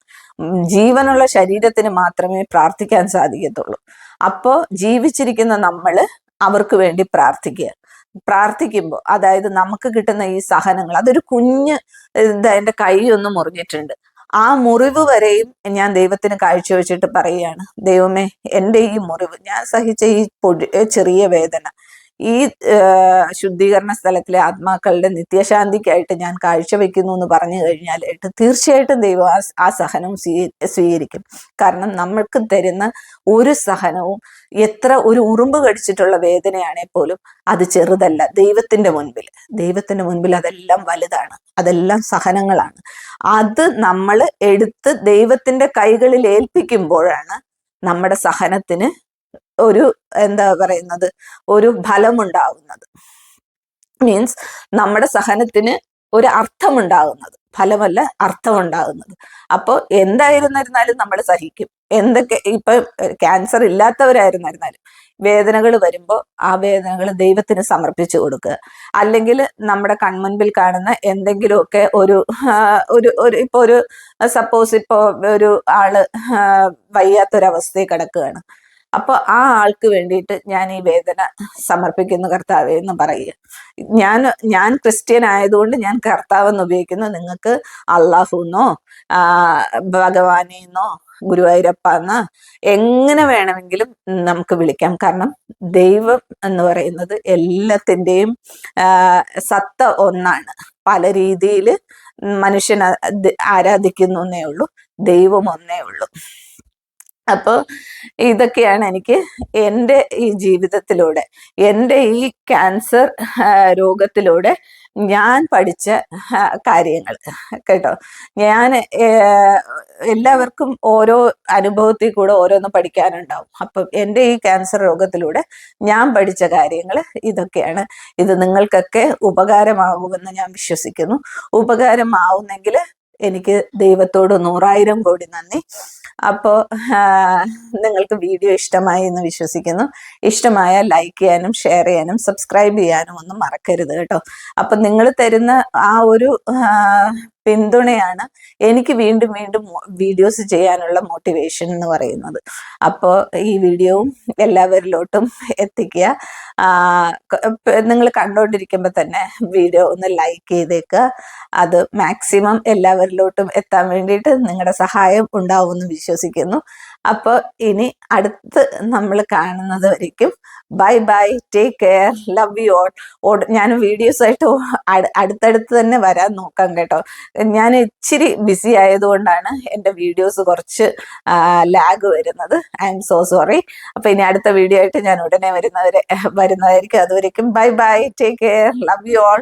ജീവനുള്ള ശരീരത്തിന് മാത്രമേ പ്രാർത്ഥിക്കാൻ സാധിക്കത്തുള്ളൂ. അപ്പോ ജീവിച്ചിരിക്കുന്ന നമ്മള് അവർക്ക് വേണ്ടി പ്രാർത്ഥിക്കുമ്പോൾ, അതായത് നമുക്ക് കിട്ടുന്ന ഈ സഹനങ്ങൾ, അതൊരു കുഞ്ഞ് എൻ്റെ കൈ ഒന്ന് മുറിഞ്ഞിട്ടുണ്ട്, ആ മുറിവ് വരെയും ഞാൻ ദൈവത്തിന് കാഴ്ചവെച്ചിട്ട് പറയുകയാണ്, ദൈവമേ, എൻ്റെ ഈ മുറിവ്, ഞാൻ സഹിച്ച ഈ ചെറിയ വേദന, ഈ ശുദ്ധീകരണ സ്ഥലത്തിലെ ആത്മാക്കളുടെ നിത്യശാന്തിക്കായിട്ട് ഞാൻ കാഴ്ചവെക്കുന്നു എന്ന് പറഞ്ഞു കഴിഞ്ഞാൽ തീർച്ചയായിട്ടും ദൈവം ആ സഹനം സ്വീകരിക്കും. കാരണം നമ്മൾക്ക് തരുന്ന ഒരു സഹനവും, എത്ര ഒരു ഉറുമ്പ് കടിച്ചിട്ടുള്ള വേദനയാണെ പോലും അത് ചെറുതല്ല ദൈവത്തിന്റെ മുൻപിൽ അതെല്ലാം വലുതാണ്, അതെല്ലാം സഹനങ്ങളാണ്. അത് നമ്മൾ എടുത്ത് ദൈവത്തിന്റെ കൈകളിൽ ഏൽപ്പിക്കുമ്പോഴാണ് നമ്മുടെ സഹനത്തിന് ഒരു എന്താ പറയുന്നത് ഒരു ഫലമുണ്ടാകുന്നത്. മീൻസ് നമ്മുടെ സഹനത്തിന് ഒരു അർത്ഥമുണ്ടാകുന്നത്, ഫലമല്ല അർത്ഥമുണ്ടാകുന്നത്. അപ്പോൾ എന്തായിരുന്നിരുന്നാലും നമ്മൾ സഹിക്കും. എന്തൊക്കെ ഇപ്പൊ ക്യാൻസർ ഇല്ലാത്തവരായിരുന്നിരുന്നാലും വേദനകൾ വരുമ്പോൾ ആ വേദനകൾ ദൈവത്തിന് സമർപ്പിച്ചു കൊടുക്കുക. അല്ലെങ്കിൽ നമ്മുടെ കൺമുൻപിൽ കാണുന്ന എന്തെങ്കിലുമൊക്കെ ഇപ്പൊ ഒരു സപ്പോസ് ഇപ്പോ ഒരു ആള് വയ്യാത്തൊരവസ്ഥയിൽ കിടക്കുകയാണ്, അപ്പൊ ആ ആൾക്ക് വേണ്ടിയിട്ട് ഞാൻ ഈ വേദന സമർപ്പിക്കുന്നു കർത്താവേ എന്ന് പറയുക. ഞാൻ ക്രിസ്ത്യൻ ആയതുകൊണ്ട് ഞാൻ കർത്താവെന്ന് ഉപയോഗിക്കുന്നു. നിങ്ങൾക്ക് അള്ളാഹുന്നോ ഭഗവാനെന്നോ ഗുരുവായൂരപ്പന്നോ എങ്ങനെ വേണമെങ്കിലും നമുക്ക് വിളിക്കാം. കാരണം ദൈവം എന്ന് പറയുന്നത് എല്ലാത്തിൻ്റെയും സത്ത ഒന്നാണ്. പല രീതിയിൽ മനുഷ്യൻ ആരാധിക്കുന്നു എന്നേ ഉള്ളൂ, ദൈവം ഒന്നേ ഉള്ളൂ. അപ്പോൾ ഇതൊക്കെയാണ് എനിക്ക് എൻ്റെ ഈ ജീവിതത്തിലൂടെ, എൻ്റെ ഈ ക്യാൻസർ രോഗത്തിലൂടെ ഞാൻ പഠിച്ച കാര്യങ്ങൾ കേട്ടോ. ഞാൻ എല്ലാവർക്കും ഓരോ അനുഭവത്തിൽ കൂടെ ഓരോന്ന് പഠിക്കാനുണ്ടാവും. അപ്പം എൻ്റെ ഈ ക്യാൻസർ രോഗത്തിലൂടെ ഞാൻ പഠിച്ച കാര്യങ്ങൾ ഇതൊക്കെയാണ്. ഇത് നിങ്ങൾക്കൊക്കെ ഉപകാരമാകുമെന്ന് ഞാൻ വിശ്വസിക്കുന്നു. ഉപകാരമാവുന്നെങ്കിൽ എനിക്ക് ദൈവത്തോട് 100,000 കോടി നന്ദി. അപ്പോൾ നിങ്ങൾക്ക് വീഡിയോ ഇഷ്ടമായി എന്ന് വിശ്വസിക്കുന്നു. ഇഷ്ടമായാൽ ലൈക്ക് ചെയ്യാനും ഷെയർ ചെയ്യാനും സബ്സ്ക്രൈബ് ചെയ്യാനും ഒന്നും മറക്കരുത് കേട്ടോ. അപ്പം നിങ്ങൾ തരുന്ന ആ ഒരു പിന്തുണയാണ് എനിക്ക് വീണ്ടും വീണ്ടും വീഡിയോസ് ചെയ്യാനുള്ള മോട്ടിവേഷൻ എന്ന് പറയുന്നത്. അപ്പോൾ ഈ വീഡിയോവും എല്ലാവരിലോട്ടും എത്തിക്കുക. നിങ്ങൾ കണ്ടുകൊണ്ടിരിക്കുമ്പോൾ തന്നെ വീഡിയോ ഒന്ന് ലൈക്ക് ചെയ്തേക്കുക. അത് മാക്സിമം എല്ലാവരിലോട്ടും എത്താൻ വേണ്ടിയിട്ട് നിങ്ങളുടെ സഹായം ഉണ്ടാവുമെന്ന് വിശ്വസിക്കുന്നു. അപ്പോൾ ഇനി അടുത്ത് നമ്മൾ കാണുന്നത് വരയ്ക്കും by bye, take care, love you all. ഞാൻ വീഡിയോസായിട്ട് അടുത്തടുത്ത് തന്നെ വരാൻ നോക്കാം കേട്ടോ. ഞാൻ ഇച്ചിരി ബിസി ആയതുകൊണ്ടാണ് എൻ്റെ വീഡിയോസ് കുറച്ച് ലാഗ് വരുന്നത്. I'm so sorry. അപ്പോൾ ഇനി അടുത്ത വീഡിയോ ആയിട്ട് ഞാൻ ഉടനെ വരുന്നതായിരിക്കും. അതുവരയ്ക്കും bye bye, take care, love you all.